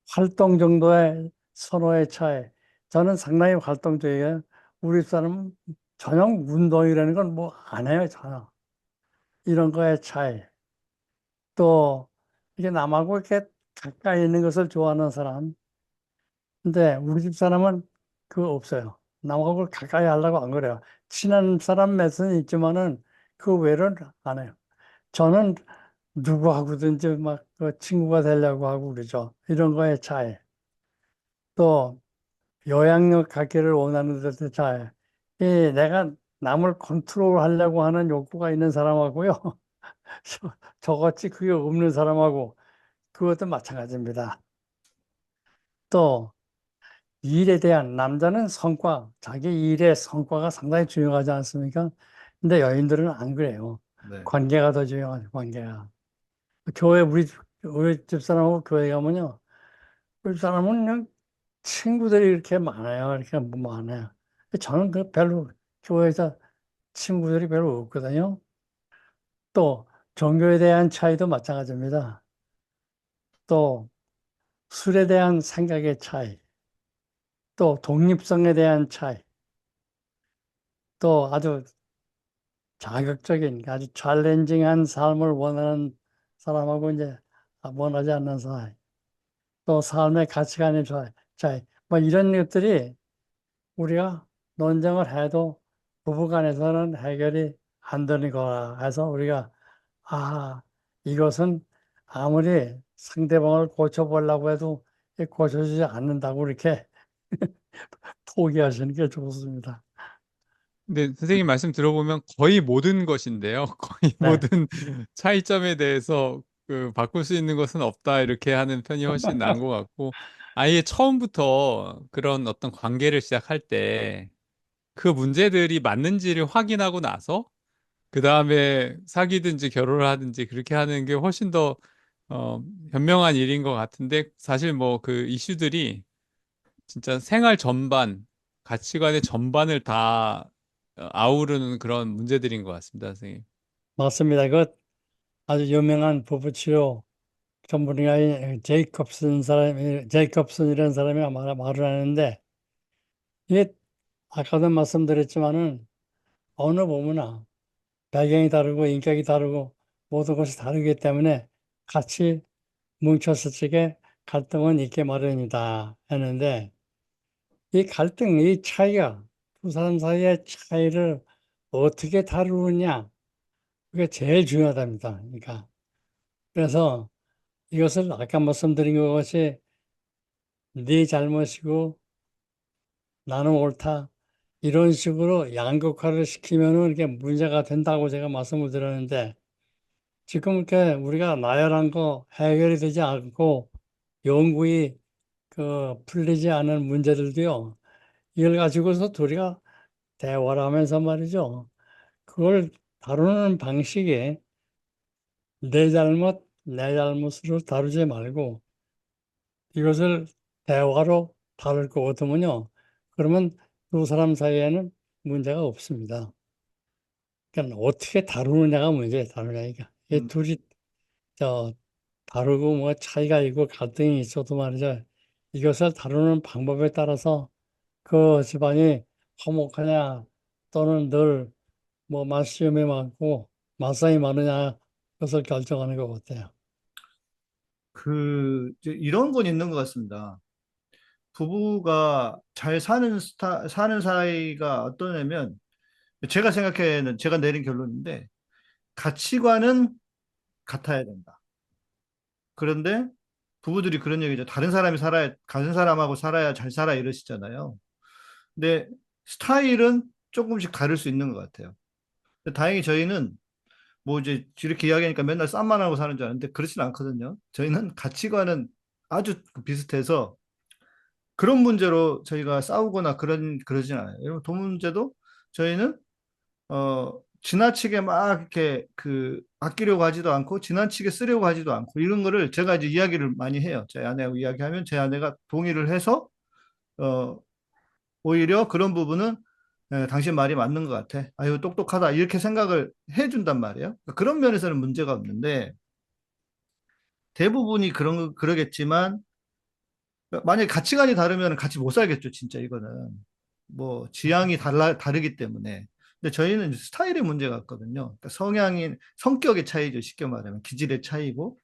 [SPEAKER 6] 활동 정도의 선호의 차이. 저는 상당히 활동적이에요. 우리 사람은 저녁 운동이라는 건 뭐 안 해요, 전혀. 이런 거의 차이. 또 이게 남하고 이렇게 가까이 있는 것을 좋아하는 사람. 근데 우리 집 사람은 그거 없어요. 남하고 가까이 하려고 안 그래요. 친한 사람 몇은 있지만은 그 외로는 안 해요. 저는 누구하고든지 막그 친구가 되려고 하고 그러죠. 이런 거의 차이. 또 요양력 갖기를 원하는 데도 차이. 이 내가 남을 컨트롤 하려고 하는 욕구가 있는 사람하고요. 저같이 그게 없는 사람하고 그것도 마찬가지입니다. 또 일에 대한 남자는 성과, 자기 일의 성과가 상당히 중요하지 않습니까? 근데 여인들은 안 그래요.
[SPEAKER 4] 네.
[SPEAKER 6] 관계가 더 중요하죠, 관계가. 우리 집사람하고 교회 가면요. 우리 집사람은 그냥 친구들이 이렇게 많아요. 이렇게 뭐 많아요. 저는 그 별로 교회에서 친구들이 별로 없거든요. 또 종교에 대한 차이도 마찬가지입니다. 또 술에 대한 생각의 차이, 또 독립성에 대한 차이, 또 아주 자극적인 아주 챌린징한 삶을 원하는 사람하고 이제 원하지 않는 사람, 또 삶의 가치관의 차이, 뭐 이런 것들이 우리가 논쟁을 해도 부부간에서는 해결이 안 되는 거라 해서 우리가 이것은 아무리 상대방을 고쳐보려고 해도 고쳐지지 않는다고 이렇게 포기하시는 게 좋습니다.
[SPEAKER 5] 근데 선생님 말씀 들어보면 거의 모든 것인데요. 거의
[SPEAKER 6] 네.
[SPEAKER 5] 모든 차이점에 대해서 바꿀 수 있는 것은 없다 이렇게 하는 편이 훨씬 나은 것 같고 아예 처음부터 그런 어떤 관계를 시작할 때 그 문제들이 맞는지를 확인하고 나서 그 다음에 사귀든지 결혼을 하든지 그렇게 하는 게 훨씬 더 현명한 일인 것 같은데 사실 뭐 그 이슈들이 진짜 생활 전반, 가치관의 전반을 다 아우르는 그런 문제들인 것 같습니다, 선생님.
[SPEAKER 6] 맞습니다. 그 아주 유명한 부부치료 전문가인 제이콥슨이라는 사람이 말을 하는데 이게 아까도 말씀드렸지만은 어느 부부나 배경이 다르고 인격이 다르고 모든 것이 다르기 때문에 같이 뭉쳤을 적에 갈등은 있게 마련이다 했는데 이 갈등, 이 차이가 두 사람 사이의 차이를 어떻게 다루느냐 그게 제일 중요하답니다. 그러니까 그래서 이것을 아까 말씀드린 것이 네 잘못이고 나는 옳다 이런 식으로 양극화를 시키면은 이게 문제가 된다고 제가 말씀을 드렸는데 지금 이렇게 우리가 나열한 거 해결이 되지 않고 영구히 풀리지 않은 문제들도요. 이걸 가지고서 둘이가 대화를 하면서 말이죠. 그걸 다루는 방식이 내 잘못, 내 잘못으로 다루지 말고 이것을 대화로 다룰 거거든요. 그러면 두 사람 사이에는 문제가 없습니다. 그러니까 어떻게 다루느냐가 문제예요, 다루냐니까. 이 둘이 저 다르고 뭐 차이가 있고 갈등이 있어도 말이죠. 이것을 다루는 방법에 따라서 그 집안이 화목하냐 또는 늘 뭐 말싸움이 많고 말싸움이 많으냐 그것을 결정하는 것 같아요.
[SPEAKER 4] 이제 이런 건 있는 것 같습니다. 부부가 잘 사는 사이가 어떠냐면, 제가 내린 결론인데, 가치관은 같아야 된다. 그런데 부부들이 그런 얘기죠. 다른 사람하고 살아야 잘 살아 이러시잖아요. 근데 스타일은 조금씩 다를 수 있는 것 같아요. 근데 다행히 저희는 뭐 이제 이렇게 이야기하니까 맨날 쌈만 하고 사는 줄 아는데 그렇진 않거든요. 저희는 가치관은 아주 비슷해서 그런 문제로 저희가 싸우거나 그러진 않아요. 여러분, 돈 문제도 저희는, 지나치게 막 이렇게 아끼려고 하지도 않고, 지나치게 쓰려고 하지도 않고, 이런 거를 제가 이제 이야기를 많이 해요. 제 아내하고 이야기하면 제 아내가 동의를 해서, 어, 오히려 그런 부분은 당신 말이 맞는 것 같아. 아유, 똑똑하다. 이렇게 생각을 해준단 말이에요. 그러니까 그런 면에서는 문제가 없는데, 대부분이 그러겠지만, 만약에 가치관이 다르면 같이 못 살겠죠, 진짜 이거는. 뭐, 지향이 다르기 때문에. 근데 저희는 스타일의 문제가 있거든요. 그러니까 성격의 차이죠, 쉽게 말하면. 기질의 차이고,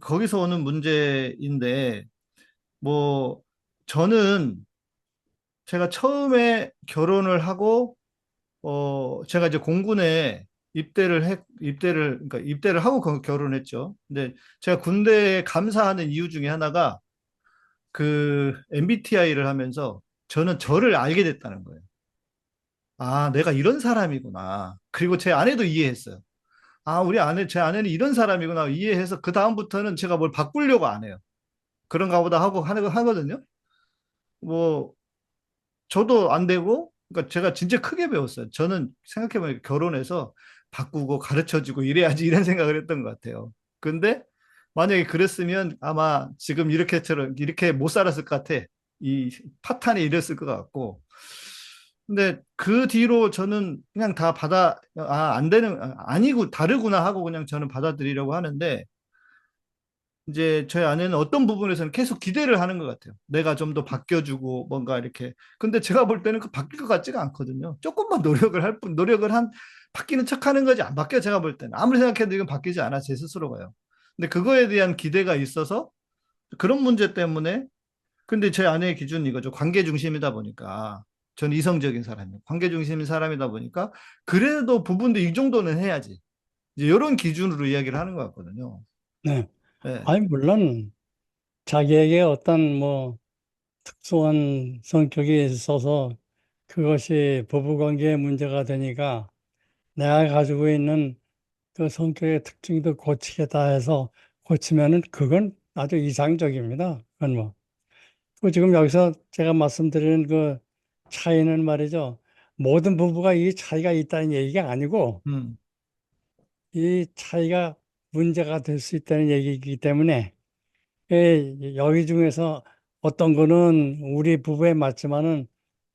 [SPEAKER 4] 거기서 오는 문제인데, 뭐, 저는 제가 처음에 결혼을 하고, 제가 이제 공군에 그러니까 입대를 하고 결혼했죠. 근데 제가 군대에 감사하는 이유 중에 하나가 그 MBTI를 하면서 저는 저를 알게 됐다는 거예요. 아, 내가 이런 사람이구나. 그리고 제 아내도 이해했어요. 아, 제 아내는 이런 사람이구나. 이해해서 그다음부터는 제가 뭘 바꾸려고 안 해요. 그런가 보다 하거든요. 뭐, 저도 안 되고, 그러니까 제가 진짜 크게 배웠어요. 저는 생각해보면 결혼해서 바꾸고 가르쳐주고 이래야지 이런 생각을 했던 것 같아요. 근데 만약에 그랬으면 아마 지금 이렇게 못 살았을 것 같아. 이 파탄에 이랬을 것 같고. 근데 그 뒤로 저는 그냥 안 되는, 아니고 다르구나 하고 그냥 저는 받아들이려고 하는데, 이제 저희 아내는 어떤 부분에서는 계속 기대를 하는 것 같아요. 내가 좀 더 바뀌어주고 뭔가 이렇게. 근데 제가 볼 때는 그 바뀔 것 같지가 않거든요. 조금만 노력을 할 뿐, 바뀌는 척 하는 거지 안 바뀌어, 제가 볼 때는. 아무리 생각해도 이건 바뀌지 않아, 제 스스로가요. 근데 그거에 대한 기대가 있어서 그런 문제 때문에, 근데 제 아내의 기준은 이거죠. 관계 중심이다 보니까. 저는 이성적인 사람이에요. 관계 중심인 사람이다 보니까 그래도 부분도 이 정도는 해야지. 이제 이런 기준으로 이야기를 하는 것 같거든요.
[SPEAKER 6] 네.
[SPEAKER 4] 네.
[SPEAKER 6] 아니, 물론 자기에게 어떤 뭐 특수한 성격이 있어서 그것이 부부관계에 문제가 되니까 내가 가지고 있는 그 성격의 특징도 고치겠다 해서 고치면은 그건 아주 이상적입니다. 그건 뭐. 그 지금 여기서 제가 말씀드리는 그 차이는 말이죠. 모든 부부가 이 차이가 있다는 얘기가 아니고
[SPEAKER 4] 음.
[SPEAKER 6] 이 차이가 문제가 될 수 있다는 얘기이기 때문에 여기 중에서 어떤 거는 우리 부부에 맞지만은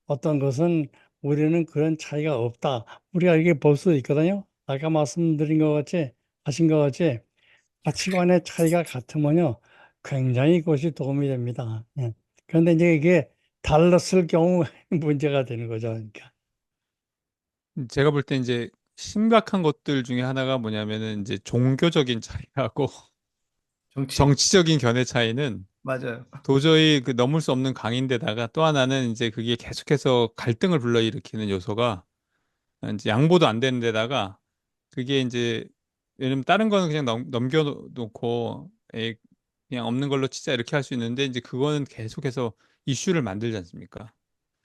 [SPEAKER 6] 어떤 것은 우리는 그런 차이가 없다. 우리가 이게 볼 수 있거든요. 아까 말씀드린 것 같이, 하신 것 같이 가치관의 차이가 같으면요. 굉장히 그것이 도움이 됩니다. 예. 그런데 이제 이게 달랐을 경우 문제가 되는 거죠. 그러니까.
[SPEAKER 5] 제가 볼 때 이제 심각한 것들 중에 하나가 뭐냐면은 이제 종교적인 차이하고
[SPEAKER 4] 정치.
[SPEAKER 5] 정치적인 견해 차이는
[SPEAKER 4] 맞아요.
[SPEAKER 5] 도저히 그 넘을 수 없는 강인데다가 또 하나는 이제 그게 계속해서 갈등을 불러일으키는 요소가 이제 양보도 안 되는 데다가 그게 이제 왜냐면 다른 거는 그냥 넘겨놓고 에이, 그냥 없는 걸로 치자 이렇게 할 수 있는데 이제 그거는 계속해서 이슈를 만들지 않습니까?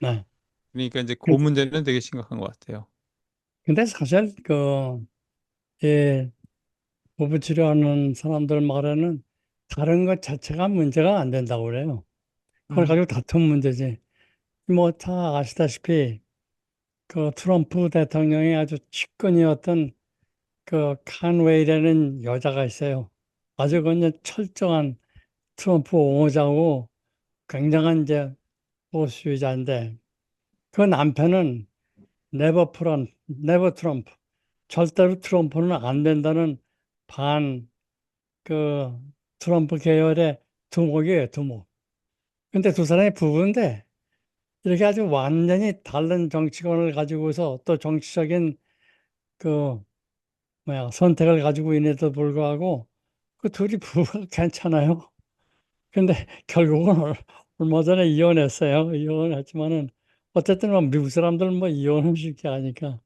[SPEAKER 6] 네.
[SPEAKER 5] 그러니까 이제 그 문제는 되게 심각한 것 같아요.
[SPEAKER 6] 근데 사실 예, 부부 치료하는 사람들 말에는 다른 것 자체가 문제가 안 된다고 그래요. 그걸
[SPEAKER 4] 음.
[SPEAKER 6] 가지고 다투면 문제지. 뭐 다 아시다시피 그 트럼프 대통령의 아주 측근이었던 그 칸웨이라는 여자가 있어요. 아주 그냥 철저한 트럼프 옹호자고 굉장한 이제 보수주의자인데 그 남편은 네버 트럼프. 절대로 트럼프는 안 된다는 반 그 트럼프 계열의 두목이에요, 두목. 근데 두 사람이 부부인데 이렇게 아주 완전히 다른 정치관을 가지고서 또 정치적인 그 선택을 가지고 있는데도 불구하고 그 둘이 부부가 괜찮아요. 근데 결국은 얼마 전에 이혼했어요. 이혼했지만은 어쨌든 뭐 미국 사람들은 뭐 이혼은 쉽게 하니까.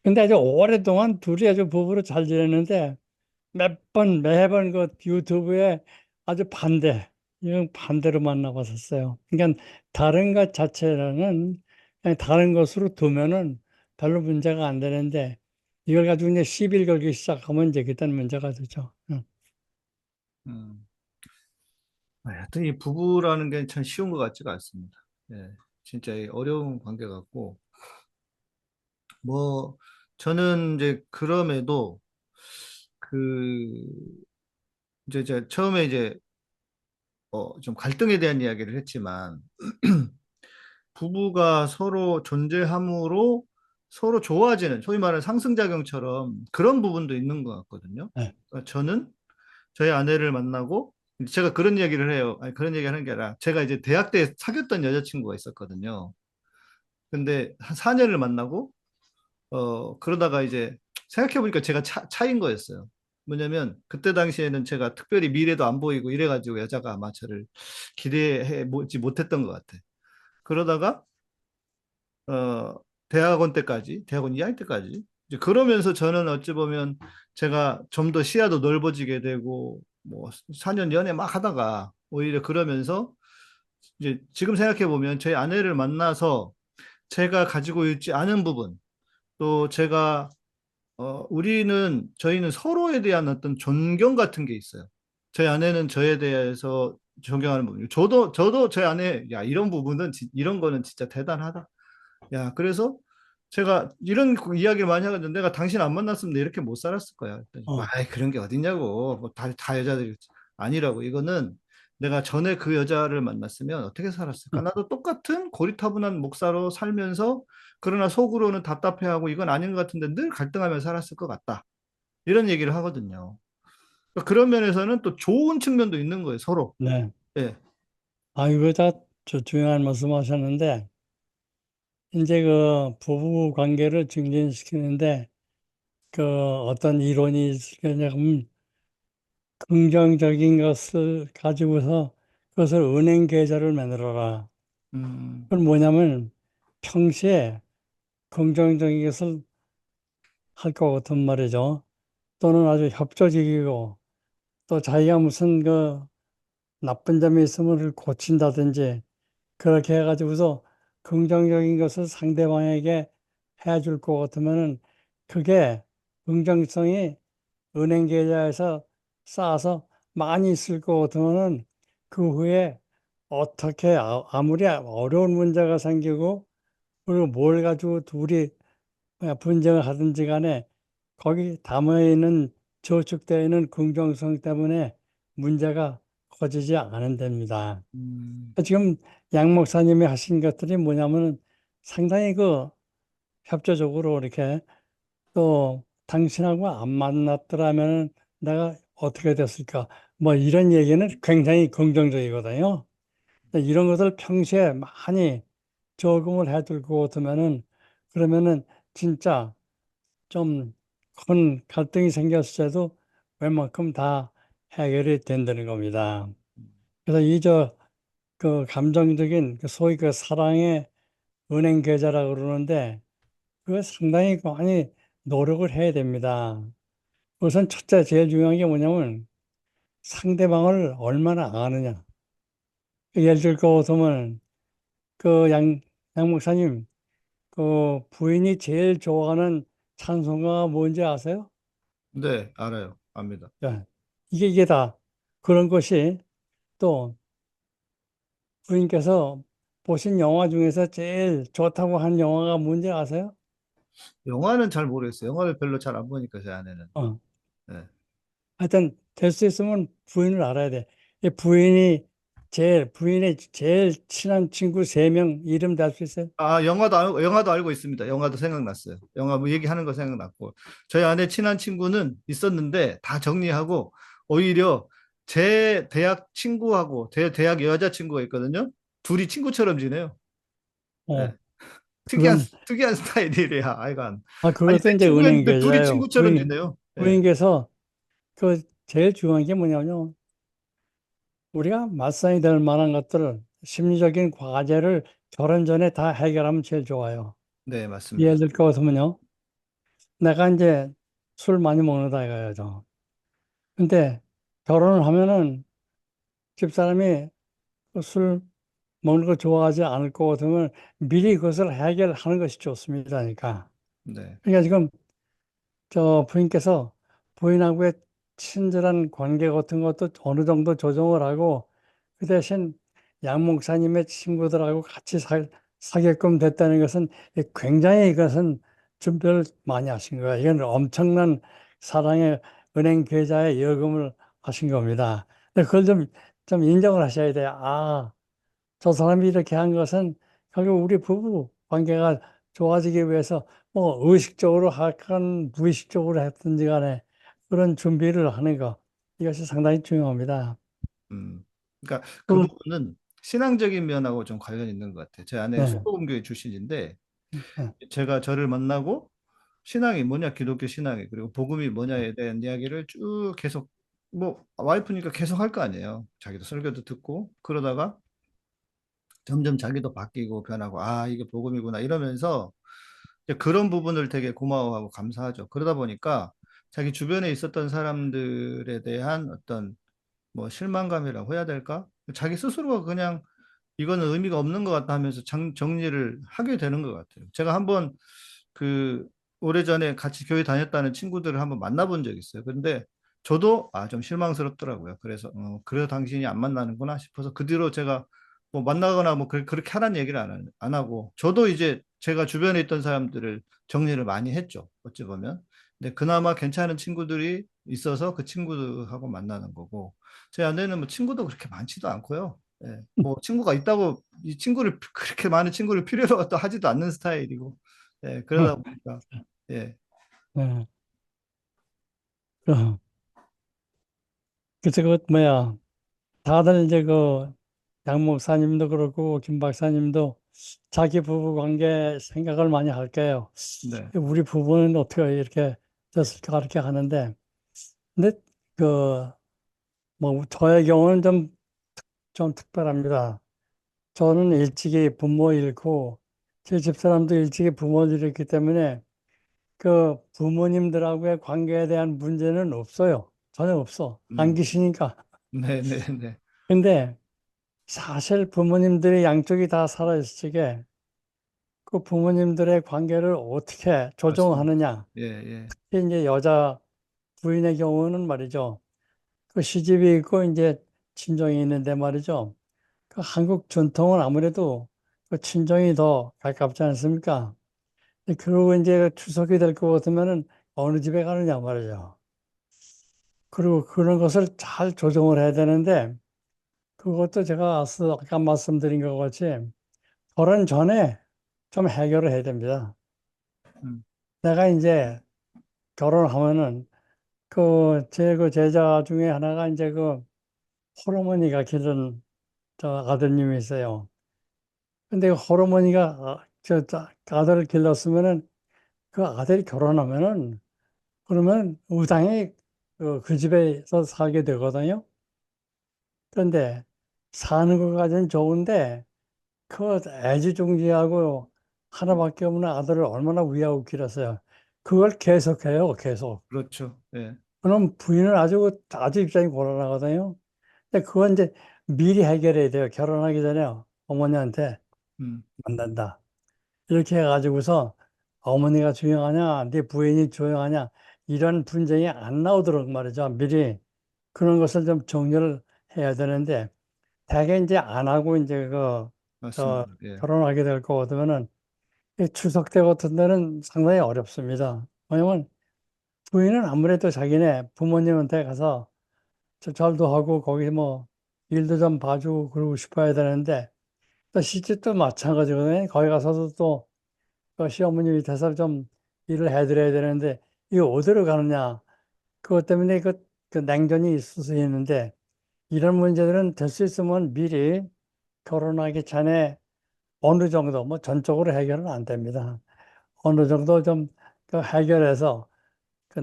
[SPEAKER 6] 근데 아주 오랫동안 둘이 아주 부부로 잘 지냈는데 매번 그 유튜브에 아주 이런 반대로 만나봤었어요. 그러니까 다른 것 자체는 그냥 다른 것으로 두면은 별로 문제가 안 되는데 이걸 가지고 이제 시비를 걸기 시작하면 이제 그때는 문제가 되죠. 응.
[SPEAKER 4] 음. 하여튼 이 부부라는 게 참 쉬운 것 같지가 않습니다. 예, 진짜 이 어려운 관계 같고, 뭐, 저는 이제 그럼에도 그, 이제 제가 처음에 이제, 좀 갈등에 대한 이야기를 했지만, 부부가 서로 존재함으로 서로 좋아지는, 소위 말하는 상승작용처럼 그런 부분도 있는 것 같거든요.
[SPEAKER 6] 네.
[SPEAKER 4] 그러니까 저는 저희 아내를 만나고, 제가 그런 얘기를 해요. 아니, 그런 얘기 하는 게 아니라, 제가 이제 대학 때 사귀었던 여자친구가 있었거든요. 근데 한 4년을 만나고, 그러다가 이제 생각해보니까 제가 차인 거였어요. 뭐냐면, 그때 당시에는 제가 특별히 미래도 안 보이고 이래가지고 여자가 아마 저를 기대해 보지 못했던 것 같아. 그러다가, 어, 대학원 때까지, 대학원 2학년 때까지, 이제 그러면서 저는 어찌 보면 제가 좀 더 시야도 넓어지게 되고, 뭐, 4년 연애 막 하다가, 오히려 그러면서, 이제 지금 생각해 보면 제 아내를 만나서 제가 가지고 있지 않은 부분, 또 제가 저희는 서로에 대한 어떤 존경 같은 게 있어요. 제 아내는 저에 대해서 존경하는 부분이고, 저도 제 아내, 야, 이런 부분은, 이런 거는 진짜 대단하다. 야, 그래서 제가 이런 이야기를 많이 하거든요. 내가 당신 안 만났으면 내 이렇게 못 살았을 거야. 그랬더니,
[SPEAKER 6] 어,
[SPEAKER 4] 아이, 그런 게 어딨냐고. 뭐 다 여자들이. 아니라고. 이거는 내가 전에 그 여자를 만났으면 어떻게 살았을까? 나도 똑같은 고리타분한 목사로 살면서, 그러나 속으로는 답답해하고 이건 아닌 것 같은데 늘 갈등하며 살았을 것 같다. 이런 얘기를 하거든요. 그러니까 그런 면에서는 또 좋은 측면도 있는 거예요, 서로.
[SPEAKER 6] 네.
[SPEAKER 4] 예.
[SPEAKER 6] 아, 이거 저 중요한 말씀 하셨는데, 이제 그 부부 관계를 증진시키는데, 그 어떤 이론이 있을 거냐면, 긍정적인 것을 가지고서 그것을 은행 계좌를 만들어라.
[SPEAKER 4] 음,
[SPEAKER 6] 그건 뭐냐면, 평시에 긍정적인 것을 할 것 같은 말이죠. 또는 아주 협조적이고, 또 자기가 무슨 그 나쁜 점이 있으면 그걸 고친다든지, 그렇게 해가지고서 긍정적인 것을 상대방에게 해줄 것 같으면은 그게 긍정성이 은행 계좌에서 쌓아서 많이 있을 것 같으면은 그 후에 어떻게 아무리 어려운 문제가 생기고 그리고 뭘 가지고 둘이 분쟁을 하든지 간에 거기 담아 있는 저축되어 있는 긍정성 때문에 문제가 커지지 않은 됩니다.
[SPEAKER 4] 음,
[SPEAKER 6] 지금 양 목사님이 하신 것들이 뭐냐면 상당히 그 협조적으로 이렇게 또 당신하고 안 만났더라면 내가 어떻게 됐을까? 뭐 이런 얘기는 굉장히 긍정적이거든요. 이런 것을 평소에 많이 적응을 해둘 것 같으면은 그러면은 진짜 좀 큰 갈등이 생겼을 때도 웬만큼 다 해결이 된다는 겁니다. 그래서 그 감정적인 그 소위 그 사랑의 은행 계좌라고 그러는데 그거 상당히 많이 노력을 해야 됩니다. 우선 첫째 제일 중요한 게 뭐냐면 상대방을 얼마나 아느냐. 예를 들 것 같으면 그 양 목사님 그 부인이 제일 좋아하는 찬송가가 뭔지 아세요?
[SPEAKER 4] 네, 알아요. 압니다.
[SPEAKER 6] 예. 이게 다 그런 것이 또 부인께서 보신 영화 중에서 제일 좋다고 한 영화가 뭔지 아세요?
[SPEAKER 4] 영화는 잘 모르겠어요. 영화를 별로 잘 안 보니까 제 아내는.
[SPEAKER 6] 어.
[SPEAKER 4] 네.
[SPEAKER 6] 하여튼 될 수 있으면 부인을 알아야 돼. 이 부인의 제일 친한 친구 세 명 이름 달 수 있어요?
[SPEAKER 4] 아, 영화도 알고 있습니다. 영화도 생각났어요. 영화 뭐 얘기하는 거 생각났고. 저희 아내 친한 친구는 있었는데 다 정리하고, 오히려 제 대학 친구하고 제 대학 여자친구가 있거든요. 둘이 친구처럼 지내요. 네.
[SPEAKER 6] 어, 그건,
[SPEAKER 4] 특이한 스타일이래야, 아이간. 아니,
[SPEAKER 6] 그것도 이제 은행
[SPEAKER 4] 친구였는데 둘이
[SPEAKER 6] 계좌예요.
[SPEAKER 4] 친구처럼 지내요. 네.
[SPEAKER 6] 부인께서 그 제일 중요한 게 뭐냐면요. 우리가 맞상이 될 만한 것들을 심리적인 과제를 결혼 전에 다 해결하면 제일 좋아요.
[SPEAKER 4] 네, 맞습니다.
[SPEAKER 6] 예를 들 것 같으면요. 내가 이제 술 많이 먹는다 이거죠. 근데 결혼을 하면은 집사람이 그술 먹는 거 좋아하지 않을 것 같으면 미리 그것을 해결하는 것이 좋습니다.
[SPEAKER 4] 네.
[SPEAKER 6] 그러니까 지금 저 부인께서 부인하고의 친절한 관계 같은 것도 어느 정도 조정을 하고 그 대신 양 목사님의 친구들하고 같이 사게끔 됐다는 것은 굉장히 이것은 준비를 많이 하신 거예요. 이건 엄청난 사랑의 은행 계좌에 여금을 하신 겁니다. 근데 그걸 좀 인정을 하셔야 돼요. 아, 저 사람이 이렇게 한 것은 결국 우리 부부 관계가 좋아지기 위해서 뭐 의식적으로 하건 무의식적으로 했든지 간에 그런 준비를 하는 거 이것이 상당히 중요합니다.
[SPEAKER 4] 그러니까 그
[SPEAKER 6] 또,
[SPEAKER 4] 부분은 신앙적인 면하고 좀 관련이 있는 것 같아요. 제 아내
[SPEAKER 6] 네,
[SPEAKER 4] 소복음교회 출신인데
[SPEAKER 6] 네,
[SPEAKER 4] 제가 저를 만나고 신앙이 뭐냐, 기독교 신앙이, 그리고 복음이 뭐냐에 대한 이야기를 쭉 계속, 뭐 와이프니까 계속 할 거 아니에요. 자기도 설교도 듣고 그러다가 점점 자기도 바뀌고 변하고, 아, 이게 복음이구나 이러면서 이제 그런 부분을 되게 고마워하고 감사하죠. 그러다 보니까 자기 주변에 있었던 사람들에 대한 어떤 뭐 실망감이라고 해야 될까? 자기 스스로가 그냥 이거는 의미가 없는 것 같다 하면서 정리를 하게 되는 것 같아요. 제가 한번 그 오래전에 같이 교회 다녔다는 친구들을 한번 만나본 적이 있어요. 근데 저도 좀 실망스럽더라고요. 그래서 그래 당신이 안 만나는구나 싶어서 그 뒤로 제가 뭐 만나거나 뭐 그렇게 하라는 얘기를 안 하고 저도 이제 제가 주변에 있던 사람들을 정리를 많이 했죠. 어찌 보면. 근데 그나마 괜찮은 친구들이 있어서 그 친구들하고 만나는 거고 제 아내는 뭐 친구도 그렇게 많지도 않고요. 예, 뭐 친구가 있다고 이 친구를 그렇게 많은 친구를 필요로 또 하지도 않는 스타일이고 예, 그러다 보니까 예,
[SPEAKER 6] 네. 그- 그래서 그 뭐야 다들 이제 그 양 목사님도 그렇고 김 박사님도 자기 부부 관계 생각을 많이 할 거예요.
[SPEAKER 4] 네,
[SPEAKER 6] 우리 부부는 어떻게 이렇게 됐을까 이렇게 하는데 근데 그 뭐 저의 경우는 좀 특별합니다. 저는 일찍이 부모 잃고 제 집사람도 일찍이 부모를 잃었기 때문에 그 부모님들하고의 관계에 대한 문제는 없어요. 전혀 없어. 안
[SPEAKER 4] 음,
[SPEAKER 6] 계시니까.
[SPEAKER 4] 네, 네, 네,
[SPEAKER 6] 근데 사실 부모님들이 양쪽이 다 살아있을 적에 그 부모님들의 관계를 어떻게
[SPEAKER 4] 맞습니다.
[SPEAKER 6] 조정하느냐.
[SPEAKER 4] 예, 예,
[SPEAKER 6] 특히 이제 여자 부인의 경우는 말이죠. 그 시집이 있고 이제 친정이 있는데 말이죠. 그 한국 전통은 아무래도 그 친정이 더 가깝지 않습니까? 그리고 이제 추석이 될 것 같으면은 어느 집에 가느냐 말이죠. 그리고 그런 것을 잘 조정을 해야 되는데 그것도 제가 아까 말씀드린 것 같이 결혼 전에 좀 해결을 해야 됩니다.
[SPEAKER 4] 음,
[SPEAKER 6] 내가 이제 결혼하면은 그 제자 중에 하나가 이제 그 호르머니가 기른 저 아드님이 있어요. 근데 그 호르머니가 아들을 길렀으면은 그 아들이 결혼하면은 그러면 우당이 그 집에서 살게 되거든요. 그런데 사는 것까지는 좋은데 그 애지중지하고 하나밖에 없는 아들을 얼마나 위하고 길었어요. 그걸 계속해요, 계속.
[SPEAKER 4] 그렇죠. 예,
[SPEAKER 6] 그럼 부인은 아주 입장이 곤란하거든요. 근데 그건 이제 미리 해결해야 돼요. 결혼하기 전에 어머니한테
[SPEAKER 4] 음,
[SPEAKER 6] 만난다. 이렇게 해가지고서 어머니가 조용하냐, 네 부인이 조용하냐, 이런 분쟁이 안 나오도록 말이죠. 미리 그런 것을 좀 정리를 해야 되는데, 대개 이제 안 하고 이제
[SPEAKER 4] 맞습니다. 예,
[SPEAKER 6] 결혼하게 될 거 같으면은 이 추석 때 같은 데는 상당히 어렵습니다. 왜냐면 부인은 아무래도 자기네 부모님한테 가서 절도 하고 거기 뭐 일도 좀 봐주고 그러고 싶어야 되는데, 또 시집도 마찬가지거든요. 거기 가서도 또 그 시어머니 밑에서 좀 일을 해드려야 되는데, 이거 어디로 가느냐. 그것 때문에 그 냉전이 있을 수 있는데, 이런 문제들은 될 수 있으면 미리 결혼하기 전에 어느 정도, 뭐 전적으로 해결은 안 됩니다. 어느 정도 좀 그 해결해서,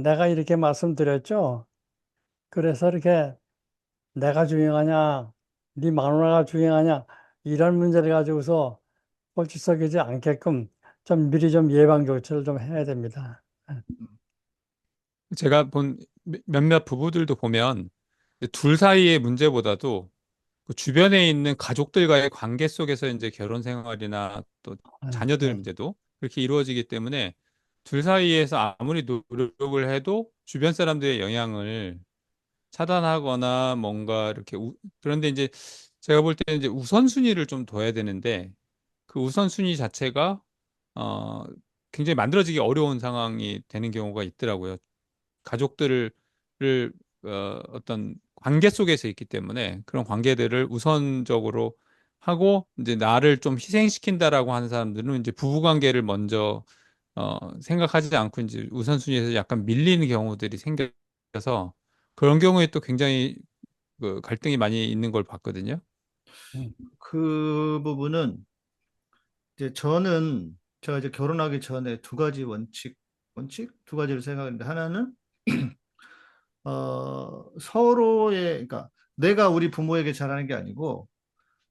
[SPEAKER 6] 내가 이렇게 말씀드렸죠. 그래서 이렇게 내가 중요하냐, 네 마누라가 중요하냐, 이런 문제를 가지고서 꼴찌석이지 않게끔 좀 미리 좀 예방 조치를 좀 해야 됩니다.
[SPEAKER 5] 제가 본 몇몇 부부들도 보면 둘 사이의 문제보다도 그 주변에 있는 가족들과의 관계 속에서 이제 결혼 생활이나 또 자녀들
[SPEAKER 6] 네.
[SPEAKER 5] 문제도 그렇게 이루어지기 때문에 둘 사이에서 아무리 노력을 해도 주변 사람들의 영향을 차단하거나 뭔가 이렇게 그런데 이제 제가 볼 때는 이제 우선순위를 좀 둬야 되는데 그 우선순위 자체가 어 굉장히 만들어지기 어려운 상황이 되는 경우가 있더라고요. 가족들을 어떤 관계 속에서 있기 때문에 그런 관계들을 우선적으로 하고 이제 나를 좀 희생시킨다라고 하는 사람들은 이제 부부관계를 먼저 생각하지 않고 이제 우선순위에서 약간 밀리는 경우들이 생겨서 그런 경우에 또 굉장히 그 갈등이 많이 있는 걸 봤거든요.
[SPEAKER 6] 음,
[SPEAKER 4] 그 부분은 이제 제가 이제 결혼하기 전에 두 가지 원칙 두 가지를 생각했는데 하나는 그러니까 내가 우리 부모에게 잘하는 게 아니고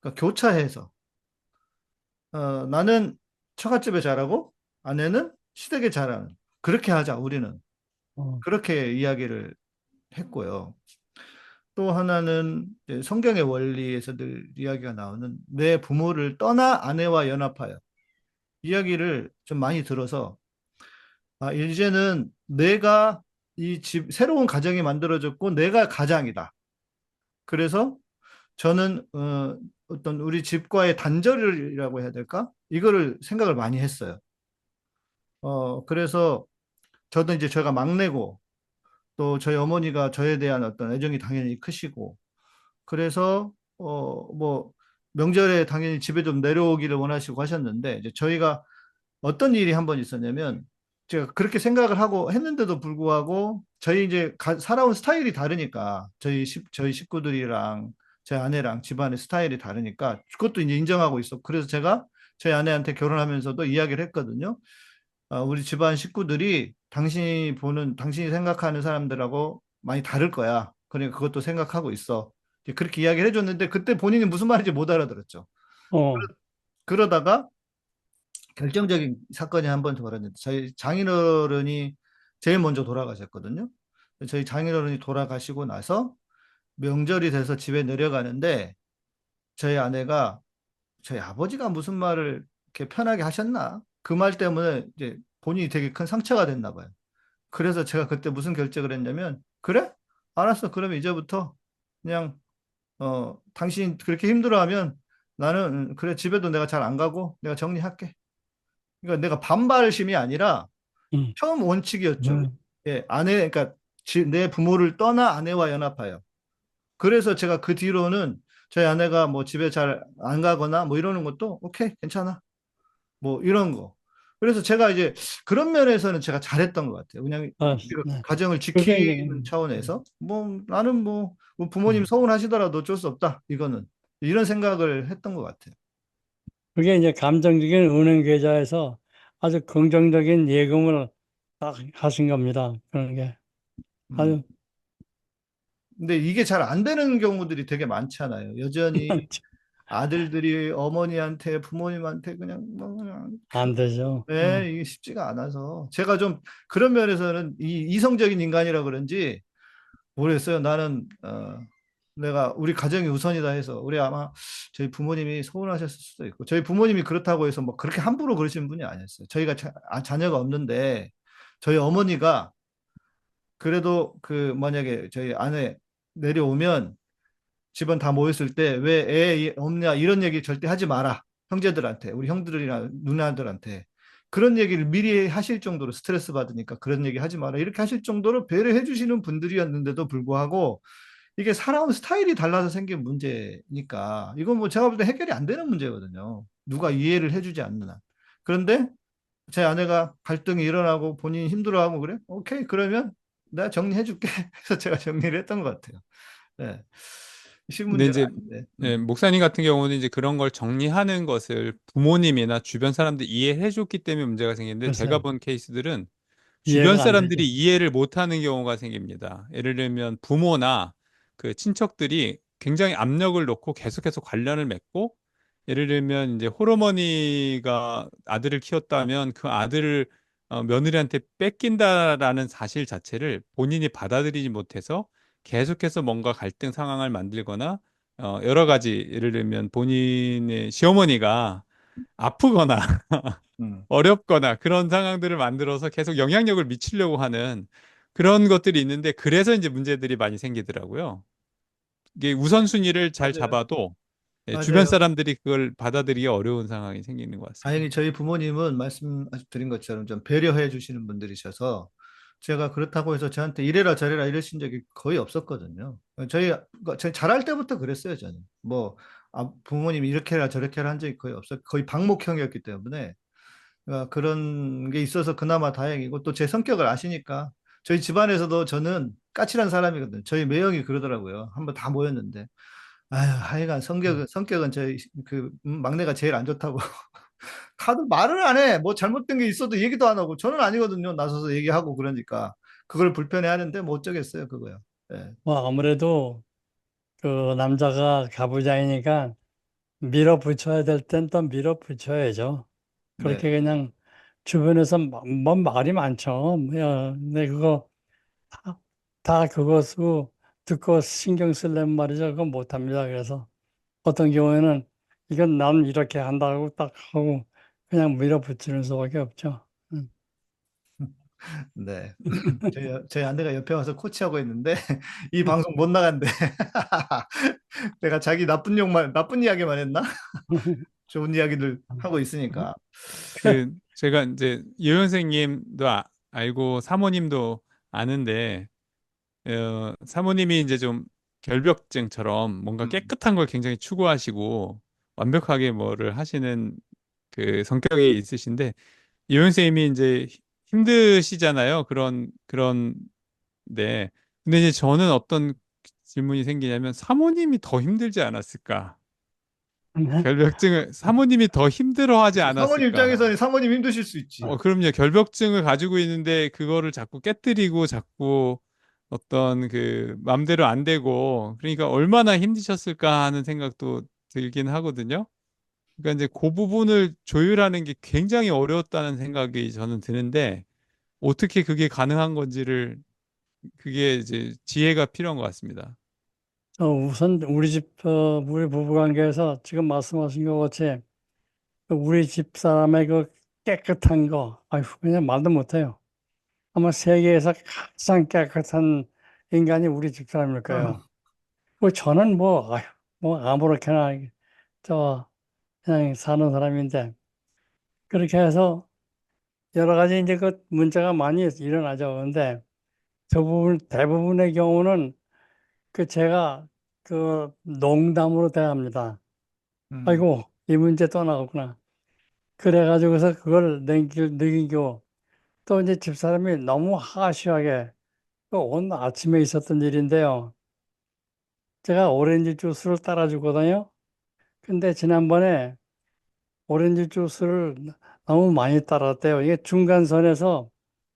[SPEAKER 4] 그러니까 교차해서 나는 처갓집에 잘하고 아내는 시댁에 잘하는 그렇게 하자 우리는
[SPEAKER 6] 어,
[SPEAKER 4] 그렇게 이야기를 했고요. 또 하나는 이제 성경의 원리에서 늘 이야기가 나오는 내 부모를 떠나 아내와 연합하여 이야기를 좀 많이 들어서 이제는 내가 이 새로운 가정이 만들어졌고 내가 가장이다. 그래서 저는 어떤 우리 집과의 단절이라고 해야 될까? 이거를 생각을 많이 했어요. 그래서 저도 이제 제가 막내고 또 저희 어머니가 저에 대한 어떤 애정이 당연히 크시고 그래서 뭐 명절에 당연히 집에 좀 내려오기를 원하시고 하셨는데 이제 저희가 어떤 일이 한 번 있었냐면 제가 그렇게 생각을 하고 했는데도 불구하고 저희 이제 살아온 스타일이 다르니까 저희 식구들이랑 제 아내랑 집안의 스타일이 다르니까 그것도 이제 인정하고 있어. 그래서 제가 저희 아내한테 결혼하면서도 이야기를 했거든요. 우리 집안 식구들이 당신이 생각하는 사람들하고 많이 다를 거야. 그러니까 그것도 생각하고 있어. 이제 그렇게 이야기를 해줬는데 그때 본인이 무슨 말인지 못 알아들었죠.
[SPEAKER 6] 어,
[SPEAKER 4] 그러다가 결정적인 사건이 한 번 벌어졌는데 저희 장인어른이 제일 먼저 돌아가셨거든요. 저희 장인어른이 돌아가시고 나서 명절이 돼서 집에 내려가는데 저희 아내가 저희 아버지가 무슨 말을 이렇게 편하게 하셨나? 그 말 때문에 이제 본인이 되게 큰 상처가 됐나 봐요. 그래서 제가 그때 무슨 결정을 했냐면 그래? 알았어. 그러면 이제부터 그냥 당신 그렇게 힘들어하면 나는 그래 집에도 내가 잘 안 가고 내가 정리할게. 그러니까 내가 반발심이 아니라
[SPEAKER 6] 음,
[SPEAKER 4] 처음 원칙이었죠.
[SPEAKER 6] 네.
[SPEAKER 4] 예, 그러니까 내 부모를 떠나 아내와 연합하여. 그래서 제가 그 뒤로는 저희 아내가 뭐 집에 잘 안 가거나 뭐 이러는 것도 오케이, 괜찮아. 뭐 이런 거. 그래서 제가 이제 그런 면에서는 제가 잘했던 것 같아요. 그냥 우리가
[SPEAKER 6] 네.
[SPEAKER 4] 가정을
[SPEAKER 6] 그게 이제,
[SPEAKER 4] 지키는 차원에서 뭐 나는 뭐 부모님
[SPEAKER 6] 음,
[SPEAKER 4] 서운하시더라도 어쩔 수 없다. 이거는 이런 생각을 했던 것 같아요.
[SPEAKER 6] 그게 이제 감정적인 은행 계좌에서 아주 긍정적인 예금을 딱 하신 겁니다. 그런 게
[SPEAKER 4] 음.
[SPEAKER 6] 아주
[SPEAKER 4] 근데 이게 잘 안 되는 경우들이 되게 많잖아요. 여전히 아들들이 어머니한테 부모님한테 그냥 뭐 그냥
[SPEAKER 6] 안 되죠.
[SPEAKER 4] 네, 이게 쉽지가 않아서 제가 좀 그런 면에서는 이성적인 인간이라 그런지 모르겠어요. 나는 내가 우리 가정이 우선이다 해서 우리 아마 저희 부모님이 서운하셨을 수도 있고 저희 부모님이 그렇다고 해서 뭐 그렇게 함부로 그러시는 분이 아니었어요. 저희가 자녀가 없는데 저희 어머니가 그래도 그 만약에 저희 아내 내려오면 집안 다 모였을 때 왜 애 없냐 이런 얘기 절대 하지 마라. 형제들한테, 우리 형들이나 누나들한테. 그런 얘기를 미리 하실 정도로 스트레스 받으니까 그런 얘기 하지 마라. 이렇게 하실 정도로 배려해 주시는 분들이었는데도 불구하고 이게 살아온 스타일이 달라서 생긴 문제니까 이건 뭐 제가 볼 때 해결이 안 되는 문제거든요. 누가 이해를 해주지 않는 한. 그런데 제 아내가 갈등이 일어나고 본인이 힘들어하고 그래? 오케이, 그러면 내가 정리해 줄게. 해서 제가 정리를 했던 것 같아요. 네. 쉬운
[SPEAKER 5] 근데
[SPEAKER 4] 문제가
[SPEAKER 5] 이제
[SPEAKER 4] 아닌데.
[SPEAKER 5] 네, 목사님 같은 경우는 이제 그런 걸 정리하는 것을 부모님이나 주변 사람들이 이해해 줬기 때문에 문제가 생기는데 제가
[SPEAKER 6] 글쎄
[SPEAKER 5] 본 케이스들은 주변
[SPEAKER 6] 이해가 안 되죠.
[SPEAKER 5] 사람들이 이해를 못하는 경우가 생깁니다. 예를 들면 부모나 그 친척들이 굉장히 압력을 놓고 계속해서 관련을 맺고 예를 들면 이제 홀어머니가 아들을 키웠다면 그 아들을 며느리한테 뺏긴다라는 사실 자체를 본인이 받아들이지 못해서 계속해서 뭔가 갈등 상황을 만들거나 여러 가지 예를 들면 본인의 시어머니가 아프거나
[SPEAKER 4] 음.
[SPEAKER 5] 어렵거나 그런 상황들을 만들어서 계속 영향력을 미치려고 하는 그런 것들이 있는데 그래서 이제 문제들이 많이 생기더라고요. 이게 우선순위를 잘
[SPEAKER 4] 맞아요.
[SPEAKER 5] 잡아도 주변
[SPEAKER 4] 맞아요.
[SPEAKER 5] 사람들이 그걸 받아들이기 어려운 상황이 생기는 것 같습니다.
[SPEAKER 4] 다행히 저희 부모님은 말씀드린 것처럼 좀 배려해 주시는 분들이셔서 제가 그렇다고 해서 저한테 이래라 저래라 이러신 적이 거의 없었거든요. 저희 잘할 때부터 그랬어요, 저는. 뭐 부모님이 이렇게 해라 저렇게 해라 한 적이 거의 없어요. 거의 방목형이었기 때문에 그러니까 그런 게 있어서 그나마 다행이고 또 제 성격을 아시니까 저희 집안에서도 저는 까칠한 사람이거든요. 저희 매형이 그러더라고요. 한번 다 모였는데 아유 하여간 성격은 저희 그 막내가 제일 안 좋다고. 다들 말을 안 해. 뭐 잘못된 게 있어도 얘기도 안 하고 저는 아니거든요. 나서서 얘기하고 그러니까 그걸 불편해 하는데 뭐 어쩌겠어요 그거요. 예.
[SPEAKER 6] 뭐 아무래도 그 남자가 가부장이니까 밀어붙여야 될 땐 또 밀어붙여야죠.
[SPEAKER 4] 네.
[SPEAKER 6] 그렇게 그냥 주변에서 뭐 말이 많죠. 야, 근데 그거 다, 다 그거 쓰고 듣고 신경 쓰려면 말이죠. 그거 못합니다. 그래서 어떤 경우에는 이건 난 이렇게 한다고 딱 하고 그냥 밀어붙이는 수밖에 없죠. 음.
[SPEAKER 4] 네. 저희 아내가 옆에 와서 코치하고 있는데 이 방송 못 나간대. 내가 자기 나쁜 이야기만 했나? 좋은 이야기들 하고 있으니까.
[SPEAKER 5] 그 제가 이제 유 선생님도 알고 사모님도 아는데 사모님이 이제 좀 결벽증처럼 뭔가
[SPEAKER 4] 음,
[SPEAKER 5] 깨끗한 걸 굉장히 추구하시고 완벽하게 뭐를 하시는 그 성격이 있으신데 유 선생님이 이제 힘드시잖아요. 그런데 근데 이제 저는 어떤 질문이 생기냐면 사모님이 더 힘들지 않았을까? 결벽증을 사모님이 더 힘들어하지
[SPEAKER 4] 사모님
[SPEAKER 5] 않았을까?
[SPEAKER 4] 입장에서는 사모님 힘드실 수 있지.
[SPEAKER 5] 그럼요. 결벽증을 가지고 있는데 그거를 자꾸 깨뜨리고 자꾸 어떤 그 맘대로 안 되고 그러니까 얼마나 힘드셨을까 하는 생각도 들긴 하거든요. 그러니까 이제 그 부분을 조율하는 게 굉장히 어려웠다는 생각이 저는 드는데 어떻게 그게 가능한 건지를 그게 이제 지혜가 필요한 것 같습니다.
[SPEAKER 6] 우선 우리 부부 관계에서 지금 말씀하신 것 같이 그 우리 집 사람의 그 깨끗한 거, 아휴, 그냥 말도 못해요. 아마 세계에서 가장 깨끗한 인간이 우리 집 사람일 거예요. 뭐 저는 뭐, 아휴, 뭐 아무렇게나 저 그냥 사는 사람인데 그렇게 해서 여러 가지 이제 그 문제가 많이 일어나죠. 근데 대부분의 경우는 그 제가 그 농담으로 대합니다.
[SPEAKER 4] 음,
[SPEAKER 6] 아이고, 이 문제 또 나왔구나. 그래가지고서 그걸 넘기고 또 이제 집사람이 너무 하시하게 그 오늘 아침에 있었던 일인데요. 제가 오렌지 주스를 따라주거든요. 근데 지난번에 오렌지 주스를 너무 많이 따랐대요. 이게 중간선에서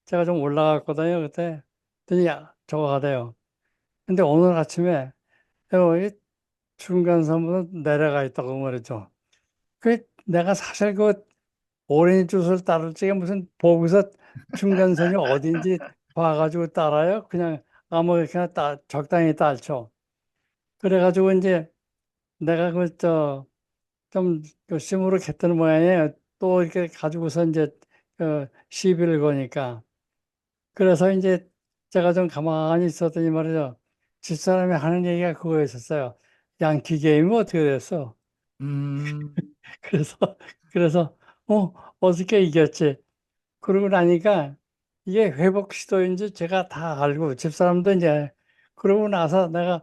[SPEAKER 6] 제가 좀 올라갔거든요. 그때. 그랬더니 저거 하대요. 근데 오늘 아침에 이 중간선부터 내려가 있다고 말이죠. 그 내가 사실 그 오렌지 주스를 따를 적에 무슨 보고서 중간선이 어딘지 봐가지고 따라요. 그냥 아무렇게나 적당히 따죠. 그래가지고 이제 내가 좀 시무룩했던 모양이에요. 또 이렇게 가지고서 이제 시비를 거니까. 그래서 이제 제가 좀 가만히 있었더니 말이죠. 집사람이 하는 얘기가 그거였었어요. 양키 게임은 어떻게 됐어?
[SPEAKER 4] 음,
[SPEAKER 6] 그래서 그래서 어저께 이겼지. 그러고 나니까 이게 회복 시도인지 제가 다 알고 집사람도 이제 그러고 나서 내가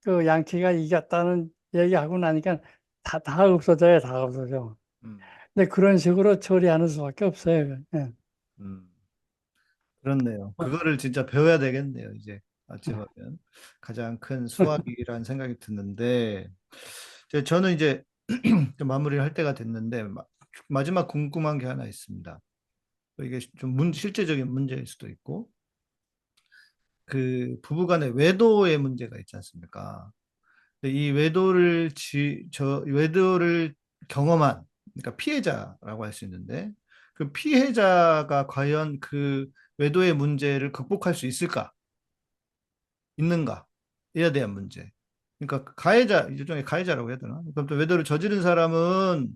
[SPEAKER 6] 그 양키가 이겼다는 얘기하고 나니까 다 없어져요. 다 없어져.
[SPEAKER 4] 음,
[SPEAKER 6] 근데 그런 식으로 처리하는 수밖에 없어요. 예.
[SPEAKER 4] 음. 그렇네요. 그거를 진짜 배워야 되겠네요. 이제 어찌
[SPEAKER 6] 예.
[SPEAKER 4] 보면 가장 큰 수학이라는 생각이 드는데 저는 이제 좀 마무리를 할 때가 됐는데 마지막 궁금한 게 하나 있습니다. 이게 좀 실제적인 문제일 수도 있고 그 부부간의 외도의 문제가 있지 않습니까? 근데 이 외도를 경험한 그러니까 피해자라고 할 수 있는데 그 피해자가 과연 그 외도의 문제를 극복할 수 있는가에 대한 문제. 그러니까 일종의 가해자라고 해야 되나? 그럼 또 외도를 저지른 사람은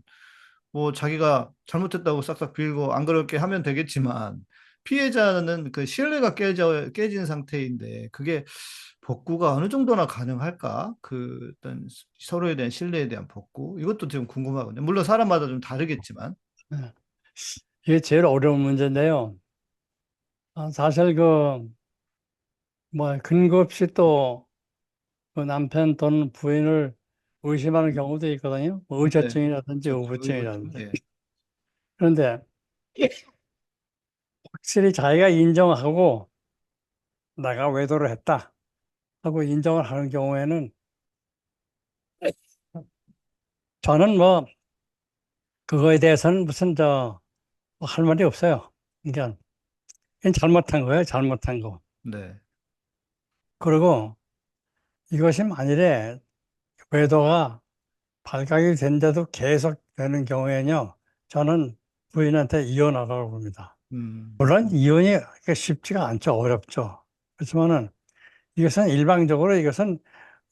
[SPEAKER 4] 뭐 자기가 잘못했다고 싹싹 빌고 안 그렇게 하면 되겠지만 피해자는 그 신뢰가 깨진 상태인데 그게 복구가 어느 정도나 가능할까? 그 어떤 서로에 대한 신뢰에 대한 복구 이것도 좀 궁금하거든요. 물론 사람마다 좀 다르겠지만.
[SPEAKER 6] 예. 이게 제일 어려운 문제인데요. 사실 뭐 근거 없이 또 그 남편 또는 부인을 의심하는 경우도 있거든요. 뭐
[SPEAKER 4] 네.
[SPEAKER 6] 의처증이라든지
[SPEAKER 4] 저, 의구증.
[SPEAKER 6] 우부증이라든지.
[SPEAKER 4] 예.
[SPEAKER 6] 그런데 확실히 자기가 인정하고 내가 외도를 했다 하고 인정을 하는 경우에는 저는 뭐 그거에 대해서는 무슨 할 말이 없어요. 그러니까 그냥 잘못한 거예요. 잘못한 거.
[SPEAKER 4] 네.
[SPEAKER 6] 그리고 이것이 만일에 외도가 발각이 된데도 계속 되는 경우에는요, 저는 부인한테 이혼하라고 합니다.
[SPEAKER 4] 음.
[SPEAKER 6] 물론 이혼이 그렇게 쉽지가 않죠. 어렵죠. 그렇지만은 이것은 일방적으로 이것은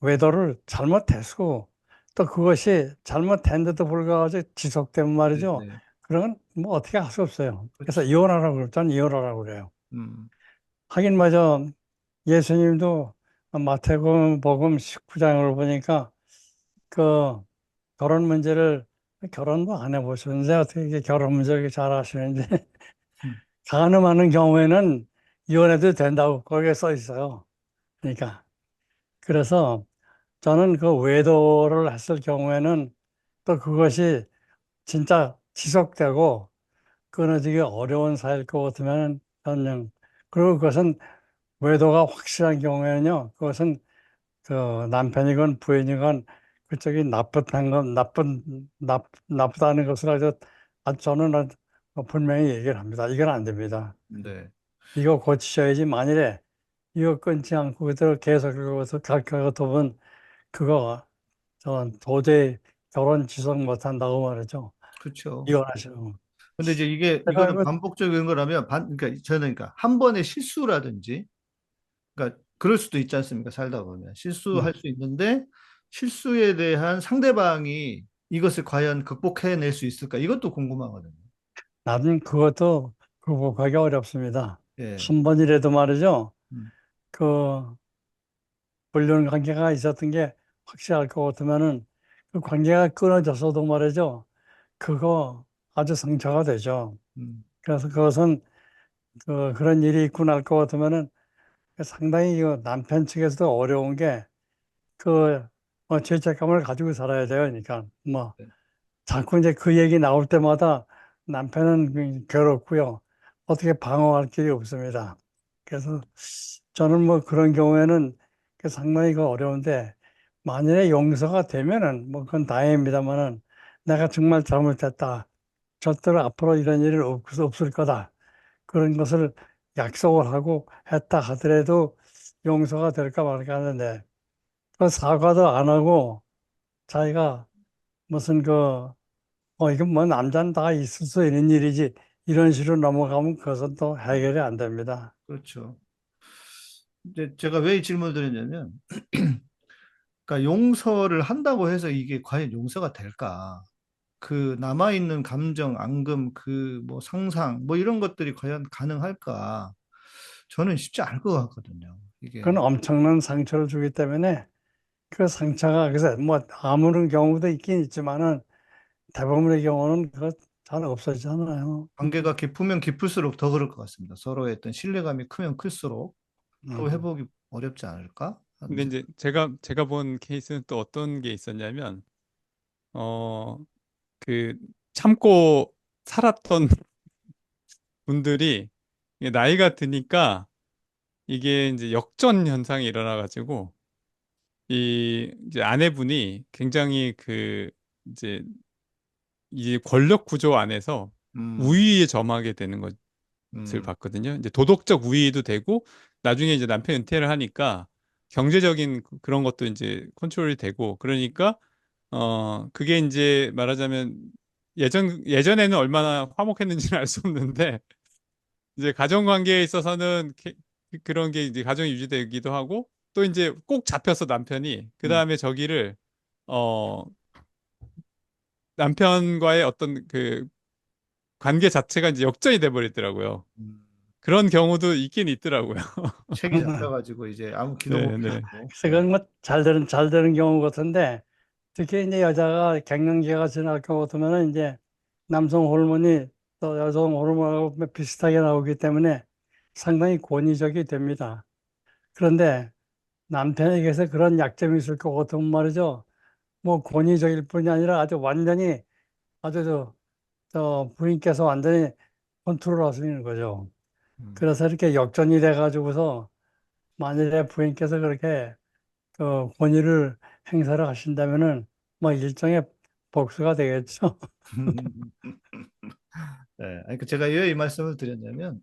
[SPEAKER 6] 외도를 잘못했고 또 그것이 잘못했는데도 불구하고 지속되면
[SPEAKER 4] 네,
[SPEAKER 6] 말이죠.
[SPEAKER 4] 네.
[SPEAKER 6] 그러면 뭐 어떻게 할 수 없어요. 그래서
[SPEAKER 4] 그렇죠.
[SPEAKER 6] 이혼하라고 그래요. 저는 이혼하라고 그래요.
[SPEAKER 4] 음.
[SPEAKER 6] 하긴 맞아. 예수님도 마태복음 19장을 보니까 그 결혼 문제를 결혼도 안 해보셨는데 어떻게 이렇게 결혼 문제를 잘 아시는지
[SPEAKER 4] 음.
[SPEAKER 6] 가늠하는 경우에는 이혼해도 된다고 거기에 써 있어요. 그러니까 그래서 저는 그 외도를 했을 경우에는 또 그것이 진짜 지속되고 끊어지기 어려운 사이일 것 같으면 저는 그리고 그것은 외도가 확실한 경우에는요. 그것은 그 남편이건 부인이건 그쪽이 나쁘다는 것을 저는 분명히 얘기를 합니다. 이건 안 됩니다.
[SPEAKER 4] 네.
[SPEAKER 6] 이거 고치셔야지. 만일에 이거 끊지 않고 그대로 계속 그것을 가르쳐 두면 그거 저 도저히 결혼 지속 못한다고 말이죠.
[SPEAKER 4] 그렇죠.
[SPEAKER 6] 이혼하시는.
[SPEAKER 4] 근데 이제
[SPEAKER 6] 제가
[SPEAKER 4] 이거는 반복적인 거라면 그러니까 저는 그러니까 한 번의 실수라든지 그러니까 그럴 수도 있지 않습니까? 살다 보면 실수할 수 있는데 실수에 대한 상대방이 이것을 과연 극복해낼 수 있을까? 이것도 궁금하거든요.
[SPEAKER 6] 나는 그것도 극복하기 어렵습니다.
[SPEAKER 4] 예.
[SPEAKER 6] 한 번이라도 말이죠.
[SPEAKER 4] 음.
[SPEAKER 6] 그 불륜 관계가 있었던 게 확실할 것 같으면은 그 관계가 끊어졌어도 말이죠. 그거 아주 상처가 되죠.
[SPEAKER 4] 음.
[SPEAKER 6] 그래서 그것은 그런 일이 있고 날 것 같으면은 상당히 그 남편 측에서도 어려운 게 그 죄책감을 가지고 살아야 돼요. 그러니까 뭐
[SPEAKER 4] 네.
[SPEAKER 6] 자꾸 이제 그 얘기 나올 때마다 남편은 괴롭고요. 어떻게 방어할 길이 없습니다. 그래서 저는 뭐 그런 경우에는 상당히 그 어려운데 만일에 용서가 되면은 뭐 그건 다행입니다만은 내가 정말 잘못했다. 절대로 앞으로 이런 일은 없을 거다. 그런 것을 약속을 하고 했다 하더라도 용서가 될까 말까 하는데 그 사과도 안 하고 자기가 무슨 이건 뭐 남자는 다 있을 수 있는 일이지 이런 식으로 넘어가면 그것은 또 해결이 안 됩니다.
[SPEAKER 4] 그렇죠. 이제 제가 왜 이 질문을 드렸냐면 그러니까 용서를 한다고 해서 이게 과연 용서가 될까? 그 남아있는 감정, 앙금, 그 뭐 상상, 뭐 이런 것들이 과연 가능할까? 저는 쉽지 않을 것 같거든요.
[SPEAKER 6] 그건
[SPEAKER 4] 이게
[SPEAKER 6] 엄청난 상처를 주기 때문에 그 상처가 그래서 뭐 아무런 경우도 있긴 있지만은 대부분의 경우는 그거 잘 없어지잖아요.
[SPEAKER 4] 관계가 깊으면 깊을수록 더 그럴 것 같습니다. 서로의 어떤 신뢰감이 크면 클수록 또
[SPEAKER 6] 음.
[SPEAKER 4] 회복이 어렵지 않을까 하는
[SPEAKER 5] 근데
[SPEAKER 4] 생각.
[SPEAKER 5] 이제 제가 본 케이스는 또 어떤 게 있었냐면, 어, 그 참고 살았던 분들이 이게 나이가 드니까 이게 이제 역전 현상이 일어나가지고 이 이제 아내분이 굉장히 이제 이 권력 구조 안에서
[SPEAKER 4] 음,
[SPEAKER 5] 우위에 점하게 되는 것을
[SPEAKER 4] 음,
[SPEAKER 5] 봤거든요. 이제 도덕적 우위도 되고 나중에 이제 남편 은퇴를 하니까 경제적인 그런 것도 이제 컨트롤이 되고 그러니까 그게 이제 말하자면 예전에는 얼마나 화목했는지는 알 수 없는데 이제 가정 관계에 있어서는 그런 게 이제 가정이 유지되기도 하고 또 이제 꼭 잡혀서 남편이 그
[SPEAKER 4] 음,
[SPEAKER 5] 다음에 저기를 어 남편과의 어떤 그 관계 자체가 이제 역전이 돼 버리더라고요.
[SPEAKER 4] 음.
[SPEAKER 5] 그런 경우도 있긴 있더라고요.
[SPEAKER 4] 책이 잡혀가지고 이제 아무 기도 못
[SPEAKER 5] 네, 네.
[SPEAKER 4] 하고.
[SPEAKER 6] 그래서 그건 뭐 잘 되는 경우 같은데 특히 이제 여자가 갱년기가 지날 것 같으면은 이제 남성 호르몬이 또 여성 호르몬하고 비슷하게 나오기 때문에 상당히 권위적이 됩니다. 그런데 남편에게서 그런 약점이 있을 것 같으면 말이죠. 뭐 권위적일 뿐이 아니라 아주 완전히 아주 저 부인께서 완전히 컨트롤 하시는 거죠.
[SPEAKER 4] 음.
[SPEAKER 6] 그래서 이렇게 역전이 돼가지고서 만일에 부인께서 그렇게 그 권위를 행사를 하신다면은 뭐 일종의 복수가 되겠죠.
[SPEAKER 4] 네, 아니, 그 제가 왜 이 말씀을 드렸냐면,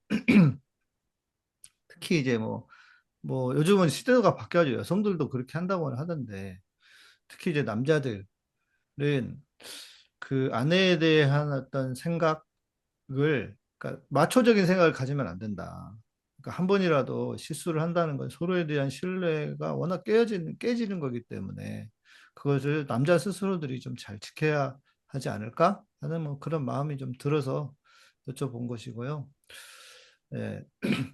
[SPEAKER 4] 특히 이제 뭐 요즘은 시대가 바뀌어서 여성들도 그렇게 한다고 하던데, 특히 이제 남자들은 그 아내에 대한 어떤 생각을, 그러니까 마초적인 생각을 가지면 안 된다. 그러니까 한 번이라도 실수를 한다는 건 서로에 대한 신뢰가 워낙 깨지는 거기 때문에 그것을 남자 스스로들이 좀 잘 지켜야 하지 않을까 하는 뭐 그런 마음이 좀 들어서 여쭤본 것이고요. 예,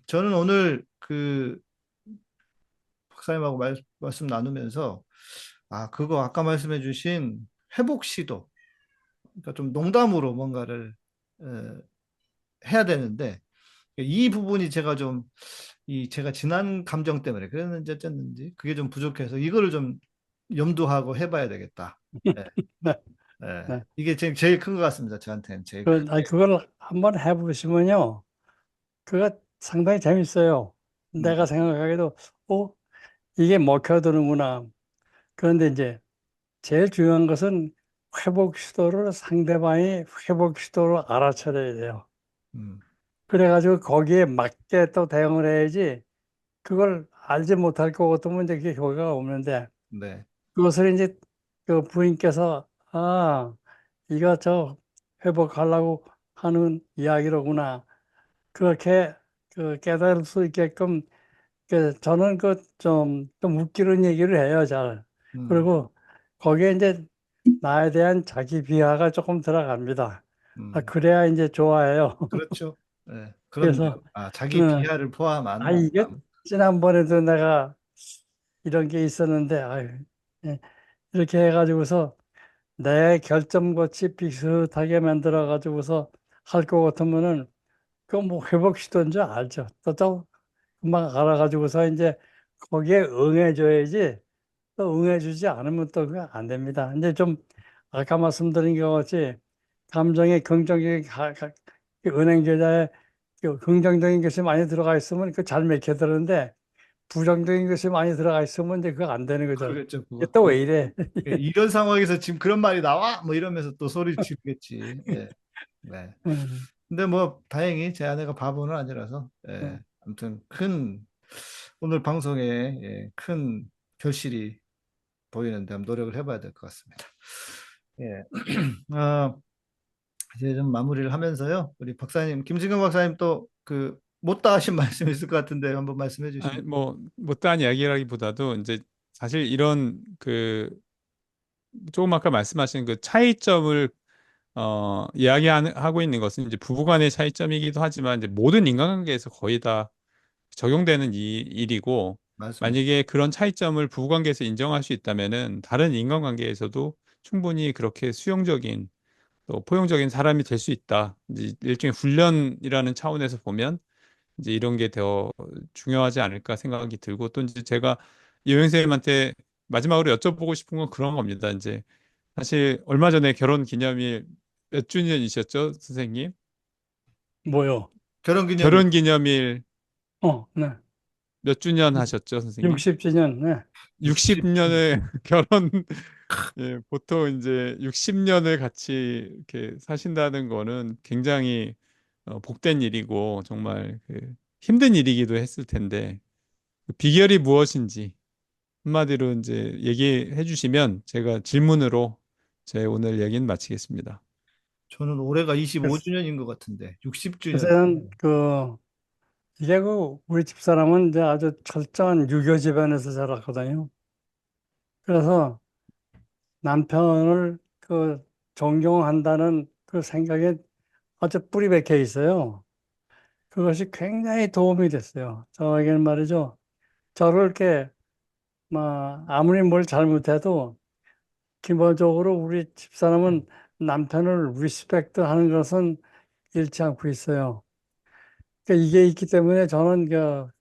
[SPEAKER 4] 저는 오늘 그 박사님하고 말씀 나누면서 그거 아까 말씀해 주신 회복 시도, 그러니까 좀 농담으로 뭔가를 어, 해야 되는데 이 부분이 제가 좀 제가 지난 감정 때문에 그랬는지 어쨌는지 그게 좀 부족해서 이거를 좀 염두하고 해봐야 되겠다. 예,
[SPEAKER 6] 네,
[SPEAKER 4] 예.
[SPEAKER 6] 네.
[SPEAKER 4] 이게 제일 큰 것 같습니다. 저한테는 제일 큰.
[SPEAKER 6] 그걸 한번 해보시면요. 그거 상당히 재밌어요. 내가
[SPEAKER 4] 음,
[SPEAKER 6] 생각하기에도, 어, 이게 먹혀드는구나. 그런데 이제 제일 중요한 것은 회복 시도를 상대방이 회복 시도를 알아차려야 돼요.
[SPEAKER 4] 음,
[SPEAKER 6] 그래가지고 거기에 맞게 또 대응을 해야지 그걸 알지 못할 것 같으면 이제 그게 효과가 없는데
[SPEAKER 4] 네.
[SPEAKER 6] 그것을 이제 그 부인께서 이거 저 회복하려고 하는 이야기로구나. 그렇게 그 깨달을 수 있게끔 저는 그 좀 웃기는 얘기를 해요, 잘.
[SPEAKER 4] 음,
[SPEAKER 6] 그리고 거기에 이제 나에 대한 자기 비하가 조금 들어갑니다.
[SPEAKER 4] 음.
[SPEAKER 6] 그래야 이제 좋아해요.
[SPEAKER 4] 그렇죠. 예, 그렇네요.
[SPEAKER 6] 그래서
[SPEAKER 4] 자기
[SPEAKER 6] 어,
[SPEAKER 4] 비하를 포함한
[SPEAKER 6] 이게
[SPEAKER 4] 농담.
[SPEAKER 6] 지난번에도 내가 이런 게 있었는데 예, 이렇게 해가지고서 내 결점같이 비슷하게 만들어 가지고서 할 것 같으면은 그 뭐 회복 시도인 줄 알죠. 또 금방 알아가지고서 이제 거기에 응해줘야지 또 응해주지 않으면 또 그게 안 됩니다. 이제 좀 아까 말씀드린 것 같이 감정의 긍정적인 그 은행 계좌에 그 긍정적인 것이 많이 들어가 있으면 그 잘 맥혀드는데 부정적인 것이 많이 들어가 있으면 이제 그거 안 되는 거죠.
[SPEAKER 4] 그렇죠.
[SPEAKER 6] 이게
[SPEAKER 4] 그거
[SPEAKER 6] 또 왜 이래?
[SPEAKER 4] 이런 상황에서 지금 그런 말이 나와? 뭐 이러면서 또 소리 지르겠지. 예. 네.
[SPEAKER 6] 음,
[SPEAKER 4] 근데 뭐 다행히 제 아내가 바보는 아니라서
[SPEAKER 6] 음.
[SPEAKER 4] 아무튼 오늘 방송에 큰 결실이 보이는데 한번 노력을 해봐야 될 것 같습니다. 예. 어, 이제 좀 마무리를 하면서요. 우리 박사님, 김진경 박사님 또 그 못다 하신 말씀 있을 것 같은데 한번 말씀해 주시면.
[SPEAKER 5] 아니, 뭐 못다한 이야기라기보다도 이제 사실 이런 그 조금 아까 말씀하신 그 차이점을 이야기하고 있는 것은 이제 부부간의 차이점이기도 하지만 이제 모든 인간관계에서 거의 다 적용되는 이 일이고
[SPEAKER 4] 말씀하시죠.
[SPEAKER 5] 만약에 그런 차이점을 부부관계에서 인정할 수 있다면은 다른 인간관계에서도 충분히 그렇게 수용적인 또 포용적인 사람이 될 수 있다. 이제 일종의 훈련이라는 차원에서 보면 이제 이런 게 더 중요하지 않을까 생각이 들고 또 이제 제가 이효영 선생님한테 마지막으로 여쭤보고 싶은 건 그런 겁니다. 이제 사실 얼마 전에 결혼 기념일 몇 주년이셨죠, 선생님?
[SPEAKER 4] 네.
[SPEAKER 6] 뭐요?
[SPEAKER 4] 결혼기념일.
[SPEAKER 5] 결혼 기념일
[SPEAKER 6] 네.
[SPEAKER 5] 몇 주년 하셨죠, 선생님?
[SPEAKER 6] 60주년, 네.
[SPEAKER 4] 60주년.
[SPEAKER 5] 60년을 결혼 예, 보통 이제 60년을 같이 이렇게 사신다는 거는 굉장히 복된 일이고 정말 그 힘든 일이기도 했을 텐데 그 비결이 무엇인지 한마디로 이제 얘기해 주시면 제가 질문으로 제 오늘 얘기는 마치겠습니다.
[SPEAKER 4] 저는 올해가
[SPEAKER 6] 그래서
[SPEAKER 4] 25주년인 것 같은데,
[SPEAKER 6] 그래서
[SPEAKER 4] 60주년.
[SPEAKER 6] 이게 우리 집사람은 이제 아주 철저한 유교 집안에서 자랐거든요. 그래서 남편을 존경한다는 그 생각에 아주 뿌리 박혀 있어요. 그것이 굉장히 도움이 됐어요. 저에게는 말이죠. 저를 이렇게, 아무리 뭘 잘못해도 기본적으로 우리 집사람은 남편을 리스펙트 하는 것은 잃지 않고 있어요. 그러니까 이게 있기 때문에 저는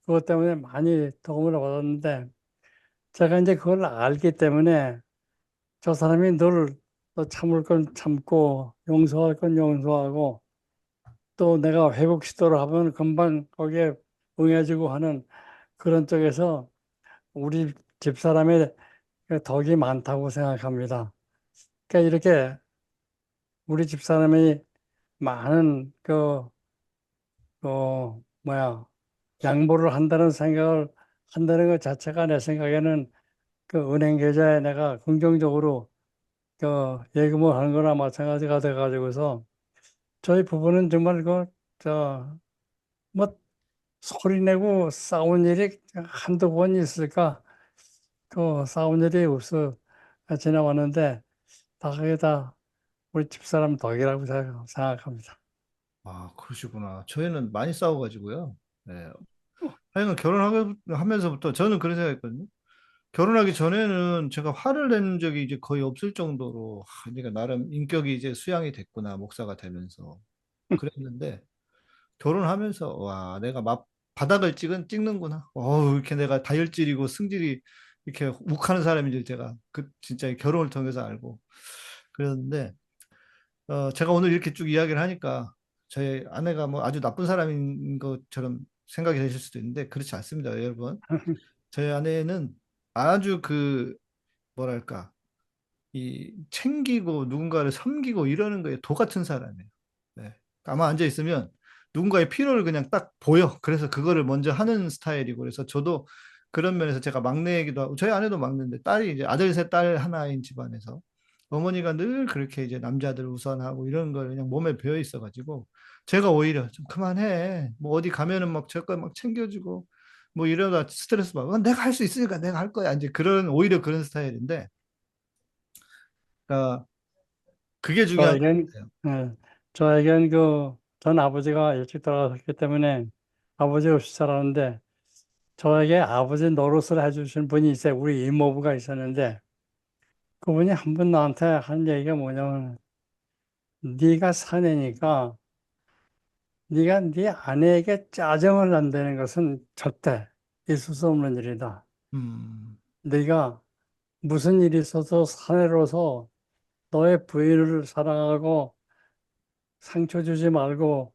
[SPEAKER 6] 그것 때문에 많이 도움을 받았는데 제가 이제 그걸 알기 때문에 저 사람이 늘 또 참을 건 참고 용서할 건 용서하고 또 내가 회복 시도를 하면 금방 거기에 응해주고 하는 그런 쪽에서 우리 집사람의 그 덕이 많다고 생각합니다. 그러니까 이렇게 우리 집사람이 많은 뭐야, 양보를 한다는 생각을 한다는 것 자체가 내 생각에는 그 은행 계좌에 내가 긍정적으로 예금을 하는 거나 마찬가지가 돼가지고서 저희 부부는 정말 뭐 소리 내고 싸운 일이 한두 번 있을까? 싸운 일이 없어 지나왔는데 다 그게 다 우리 집사람 덕이라고 생각합니다.
[SPEAKER 4] 아, 그러시구나. 저희는 많이 싸워가지고요. 네. 하여간 결혼하면서부터 저는 그런 생각했거든요. 결혼하기 전에는 제가 화를 낸 적이 이제 거의 없을 정도로, 그러니까 나름 인격이 이제 수양이 됐구나, 목사가 되면서. 그랬는데, 결혼하면서, 와, 내가 바닥을 찍는구나. 이렇게 내가 다혈질이고 승질이 이렇게 욱하는 사람인지 제가 진짜 결혼을 통해서 알고. 그랬는데, 제가 오늘 이렇게 쭉 이야기를 하니까 저희 아내가 뭐 아주 나쁜 사람인 것처럼 생각이 되실 수도 있는데 그렇지 않습니다, 여러분. 저희 아내는 아주 뭐랄까, 이 챙기고 누군가를 섬기고 이러는 거에 도 같은 사람이에요. 네. 가만 앉아 있으면 누군가의 필요를 그냥 딱 보여. 그래서 그거를 먼저 하는 스타일이고, 그래서 저도 그런 면에서 제가 막내이기도 하고, 저희 아내도 막내인데 딸이 이제 아들 셋 딸 하나인 집안에서 어머니가 늘 그렇게 이제 남자들 우선하고 이런 걸 그냥 몸에 배어 있어가지고 제가 오히려 좀 그만해. 뭐 어디 가면은 막 저거 막 챙겨주고 뭐 이러다 스트레스 받고 내가 할 수 있으니까 내가 할 거야. 이제 오히려 그런 스타일인데, 그러니까 그게 중요한 것
[SPEAKER 6] 저에겐,
[SPEAKER 4] 같아요.
[SPEAKER 6] 예, 저에겐 전 아버지가 일찍 돌아가셨기 때문에 아버지 없이 자랐는데 저에게 아버지 노릇을 해주신 분이 있어요. 우리 이모부가 있었는데 그분이 한 번 나한테 한 얘기가 뭐냐면 네가 사내니까 네가 네 아내에게 짜증을 난다는 것은 절대 있을 수 없는 일이다.
[SPEAKER 4] 음,
[SPEAKER 6] 네가 무슨 일이 있어서 사내로서 너의 부인을 사랑하고 상처 주지 말고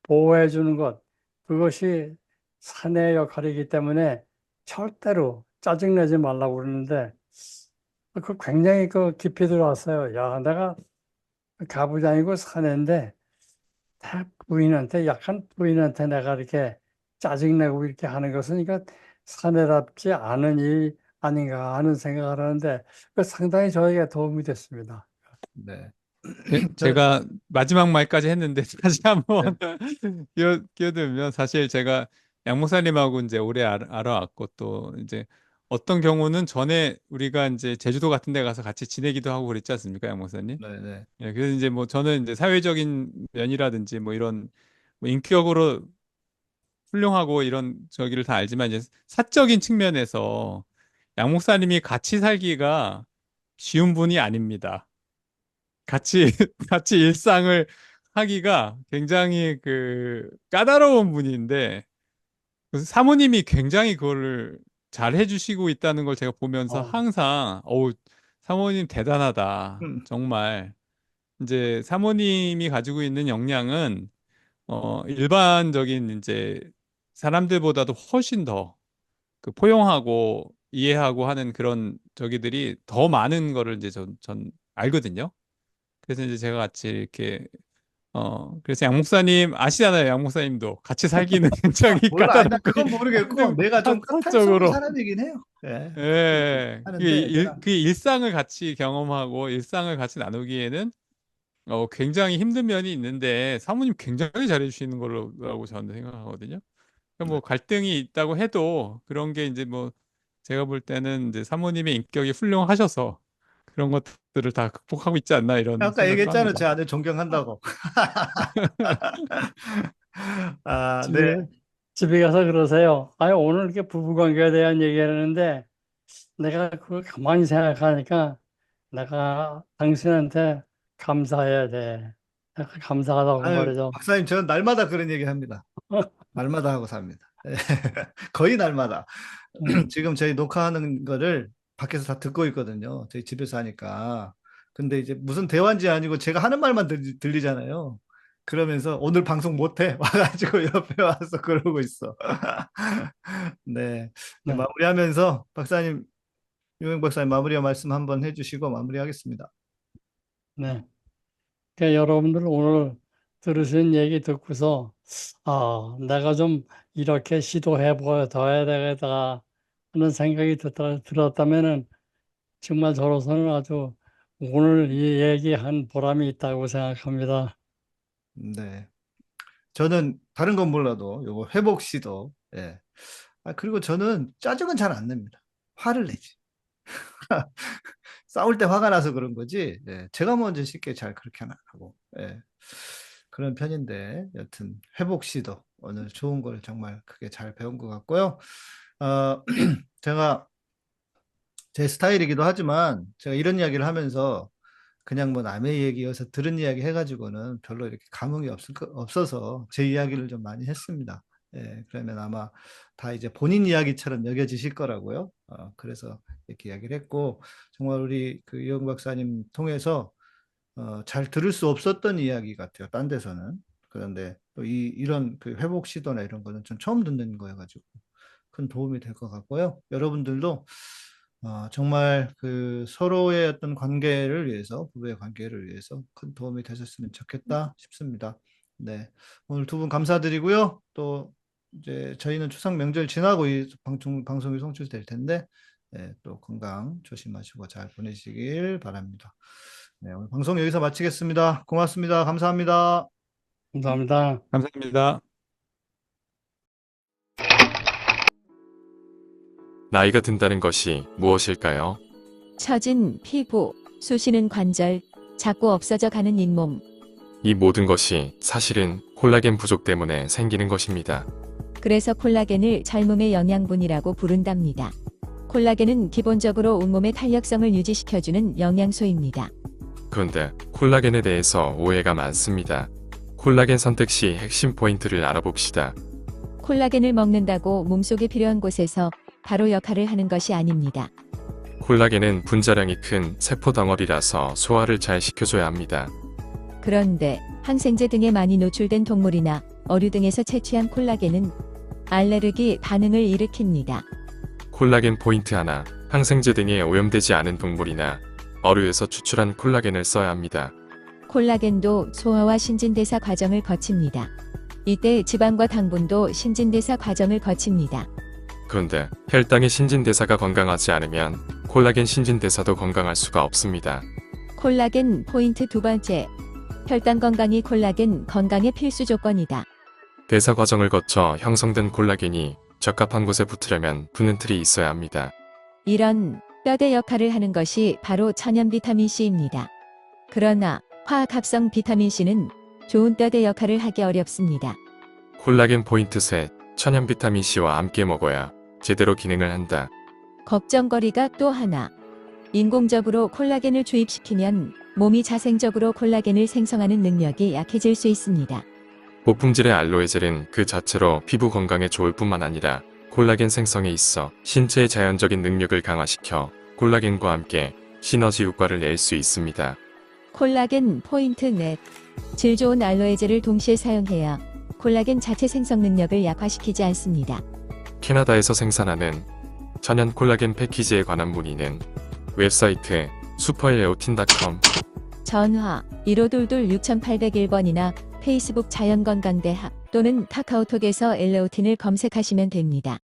[SPEAKER 6] 보호해 주는 것, 그것이 사내의 역할이기 때문에 절대로 짜증내지 말라고 그러는데 굉장히 깊이 들어왔어요. 야, 내가 가부장이고 사내인데 약한 부인한테 내가 이렇게 짜증내고 이렇게 하는 것은 이거 사내답지 않은 일 아닌가 하는 생각을 하는데 상당히 저에게 도움이 됐습니다.
[SPEAKER 4] 네.
[SPEAKER 5] 제가 마지막 말까지 했는데 다시
[SPEAKER 4] 네.
[SPEAKER 5] 한번 끼어들면 사실 제가 양 목사님하고 이제 오래 알아왔고 또 이제 어떤 경우는 전에 우리가 이제 제주도 같은 데 가서 같이 지내기도 하고 그랬지 않습니까, 양 목사님?
[SPEAKER 4] 네, 네.
[SPEAKER 5] 예, 그래서 이제 뭐 저는 이제 사회적인 면이라든지 뭐 이런 뭐 인격으로 훌륭하고 이런 저기를 다 알지만 이제 사적인 측면에서 양 목사님이 같이 살기가 쉬운 분이 아닙니다. 같이 같이 일상을 하기가 굉장히 까다로운 분인데 그 사모님이 굉장히 그거를 잘 해주시고 있다는 걸 제가 보면서
[SPEAKER 6] 어,
[SPEAKER 5] 항상 어우 사모님 대단하다
[SPEAKER 4] 음,
[SPEAKER 5] 정말 이제 사모님이 가지고 있는 역량은 일반적인 이제 사람들보다도 훨씬 더 포용하고 이해하고 하는 그런 저기들이 더 많은 거를 이제 전 알거든요. 그래서 이제 제가 같이 이렇게 그래서 양 목사님 아시잖아요. 양 목사님도 같이 살기는 굉장히
[SPEAKER 4] 몰라. 나
[SPEAKER 5] 까다롭고
[SPEAKER 4] 그건 모르겠고 내가 좀 까탈스러운
[SPEAKER 5] 사적으로
[SPEAKER 4] 사람이긴 해요. 예.
[SPEAKER 5] 예,
[SPEAKER 4] 하는데 제가
[SPEAKER 5] 그 일상을 같이 경험하고 일상을 같이 나누기에는 굉장히 힘든 면이 있는데 사모님 굉장히 잘해주시는 거라고 저는 생각하거든요. 그러니까
[SPEAKER 4] 네.
[SPEAKER 5] 뭐 갈등이 있다고 해도 그런 게 이제 뭐 제가 볼 때는 이제 사모님의 인격이 훌륭하셔서 그런 것들을 다 극복하고 있지 않나 이런
[SPEAKER 4] 아까
[SPEAKER 5] 생각도
[SPEAKER 4] 얘기했잖아요. 제
[SPEAKER 5] 합니다.
[SPEAKER 4] 아내 존경한다고. 아, 네.
[SPEAKER 6] 집에, 집에 가서 그러세요. 아니, 오늘 이렇게 부부관계에 대한 얘기를 하는데 내가 그걸 가만히 생각하니까 내가 당신한테 감사해야 돼. 내가 감사하다고
[SPEAKER 4] 아유,
[SPEAKER 6] 말이죠.
[SPEAKER 4] 박사님, 저는 날마다 그런 얘기 합니다. 날마다 하고 삽니다. 거의 날마다.
[SPEAKER 6] 음,
[SPEAKER 4] 지금 저희 녹화하는 거를 밖에서 다 듣고 있거든요. 저희 집에서 하니까. 근데 이제 무슨 대화인지 아니고 제가 하는 말만 들리잖아요. 그러면서 오늘 방송 못해 와가지고 옆에 와서 그러고 있어. 네.
[SPEAKER 6] 네.
[SPEAKER 4] 마무리하면서 박사님, 유명 박사님 마무리 말씀 한번 해주시고 마무리하겠습니다.
[SPEAKER 6] 네. 그러니까 여러분들 오늘 들으신 얘기 듣고서 내가 좀 이렇게 시도해 보여 더 해야 되겠다 하는 생각이 들었다면은 정말 저로서는 아주 오늘 이 얘기한 보람이 있다고 생각합니다.
[SPEAKER 4] 네. 저는 다른 건 몰라도 요거 회복 시도. 예. 그리고 저는 짜증은 잘 안 냅니다. 화를 내지. 싸울 때 화가 나서 그런 거지. 예. 제가 먼저 쉽게 잘 그렇게 안 하고. 예. 그런 편인데 여튼 회복 시도 오늘 좋은 걸 정말 크게 잘 배운 것 같고요. 제가 제 스타일이기도 하지만 제가 이런 이야기를 하면서 그냥 뭐 남의 얘기여서 들은 이야기 해가지고는 별로 이렇게 감흥이 없어서 제 이야기를 좀 많이 했습니다. 예, 그러면 아마 다 이제 본인 이야기처럼 여겨지실 거라고요. 그래서 이렇게 이야기를 했고, 정말 우리 그 이영 박사님 통해서 잘 들을 수 없었던 이야기 같아요. 딴 데서는. 그런데 또 이런 그 회복 시도나 이런 거는 전 처음 듣는 거여가지고 큰 도움이 될 것 같고요. 여러분들도 정말 그 서로의 어떤 관계를 위해서, 부부의 관계를 위해서 큰 도움이 되셨으면 좋겠다 싶습니다. 네. 오늘 두 분 감사드리고요. 또 이제 저희는 추석 명절 지나고 이 방송이 송출될 텐데, 네, 또 건강 조심하시고 잘 보내시길 바랍니다. 네, 오늘 방송 여기서 마치겠습니다. 고맙습니다. 감사합니다.
[SPEAKER 6] 감사합니다.
[SPEAKER 5] 감사합니다.
[SPEAKER 7] 나이가 든다는 것이 무엇일까요?
[SPEAKER 8] 처진 피부, 쑤시는 관절, 자꾸 없어져 가는 잇몸.
[SPEAKER 7] 이 모든 것이 사실은 콜라겐 부족 때문에 생기는 것입니다.
[SPEAKER 8] 그래서 콜라겐을 젊음의 영양분이라고 부른답니다. 콜라겐은 기본적으로 온몸의 탄력성을 유지시켜주는 영양소입니다.
[SPEAKER 7] 그런데 콜라겐에 대해서 오해가 많습니다. 콜라겐 선택 시 핵심 포인트를 알아봅시다.
[SPEAKER 8] 콜라겐을 먹는다고 몸속에 필요한 곳에서 바로 역할을 하는 것이 아닙니다.
[SPEAKER 7] 콜라겐은 분자량이 큰 세포 덩어리라서 소화를 잘 시켜줘야 합니다.
[SPEAKER 8] 그런데 항생제 등에 많이 노출된 동물이나 어류 등에서 채취한 콜라겐은 알레르기 반응을 일으킵니다.
[SPEAKER 7] 콜라겐 포인트 하나, 항생제 등에 오염되지 않은 동물이나 어류에서 추출한 콜라겐을 써야 합니다.
[SPEAKER 8] 콜라겐도 소화와 신진대사 과정을 거칩니다. 이때 지방과 당분도 신진대사 과정을 거칩니다.
[SPEAKER 7] 그런데 혈당의 신진대사가 건강하지 않으면 콜라겐 신진대사도 건강할 수가 없습니다.
[SPEAKER 8] 콜라겐 포인트 두 번째. 혈당 건강이 콜라겐 건강의 필수 조건이다.
[SPEAKER 7] 대사 과정을 거쳐 형성된 콜라겐이 적합한 곳에 붙으려면 붙는 틀이 있어야 합니다.
[SPEAKER 8] 이런 뼈대 역할을 하는 것이 바로 천연 비타민 C입니다. 그러나 화학 합성 비타민 C는 좋은 뼈대 역할을 하기 어렵습니다.
[SPEAKER 7] 콜라겐 포인트 셋, 천연 비타민 C와 함께 먹어야 제대로 기능을 한다.
[SPEAKER 8] 걱정거리가 또 하나. 인공적으로 콜라겐을 주입시키면 몸이 자생적으로 콜라겐을 생성하는 능력이 약해질 수 있습니다.
[SPEAKER 7] 고품질의 알로에 젤은 그 자체로 피부 건강에 좋을 뿐만 아니라 콜라겐 생성에 있어 신체의 자연적인 능력을 강화시켜 콜라겐과 함께 시너지 효과를 낼 수 있습니다.
[SPEAKER 8] 콜라겐 포인트 넷. 질 좋은 알로에젤을 동시에 사용해야 콜라겐 자체 생성 능력을 약화시키지 않습니다.
[SPEAKER 7] 캐나다에서 생산하는 천연 콜라겐 패키지에 관한 문의는 웹사이트 슈퍼엘레오틴.com
[SPEAKER 8] 전화 1522-6801번이나 페이스북 자연건강대학 또는 카카오톡에서 엘레오틴을 검색하시면 됩니다.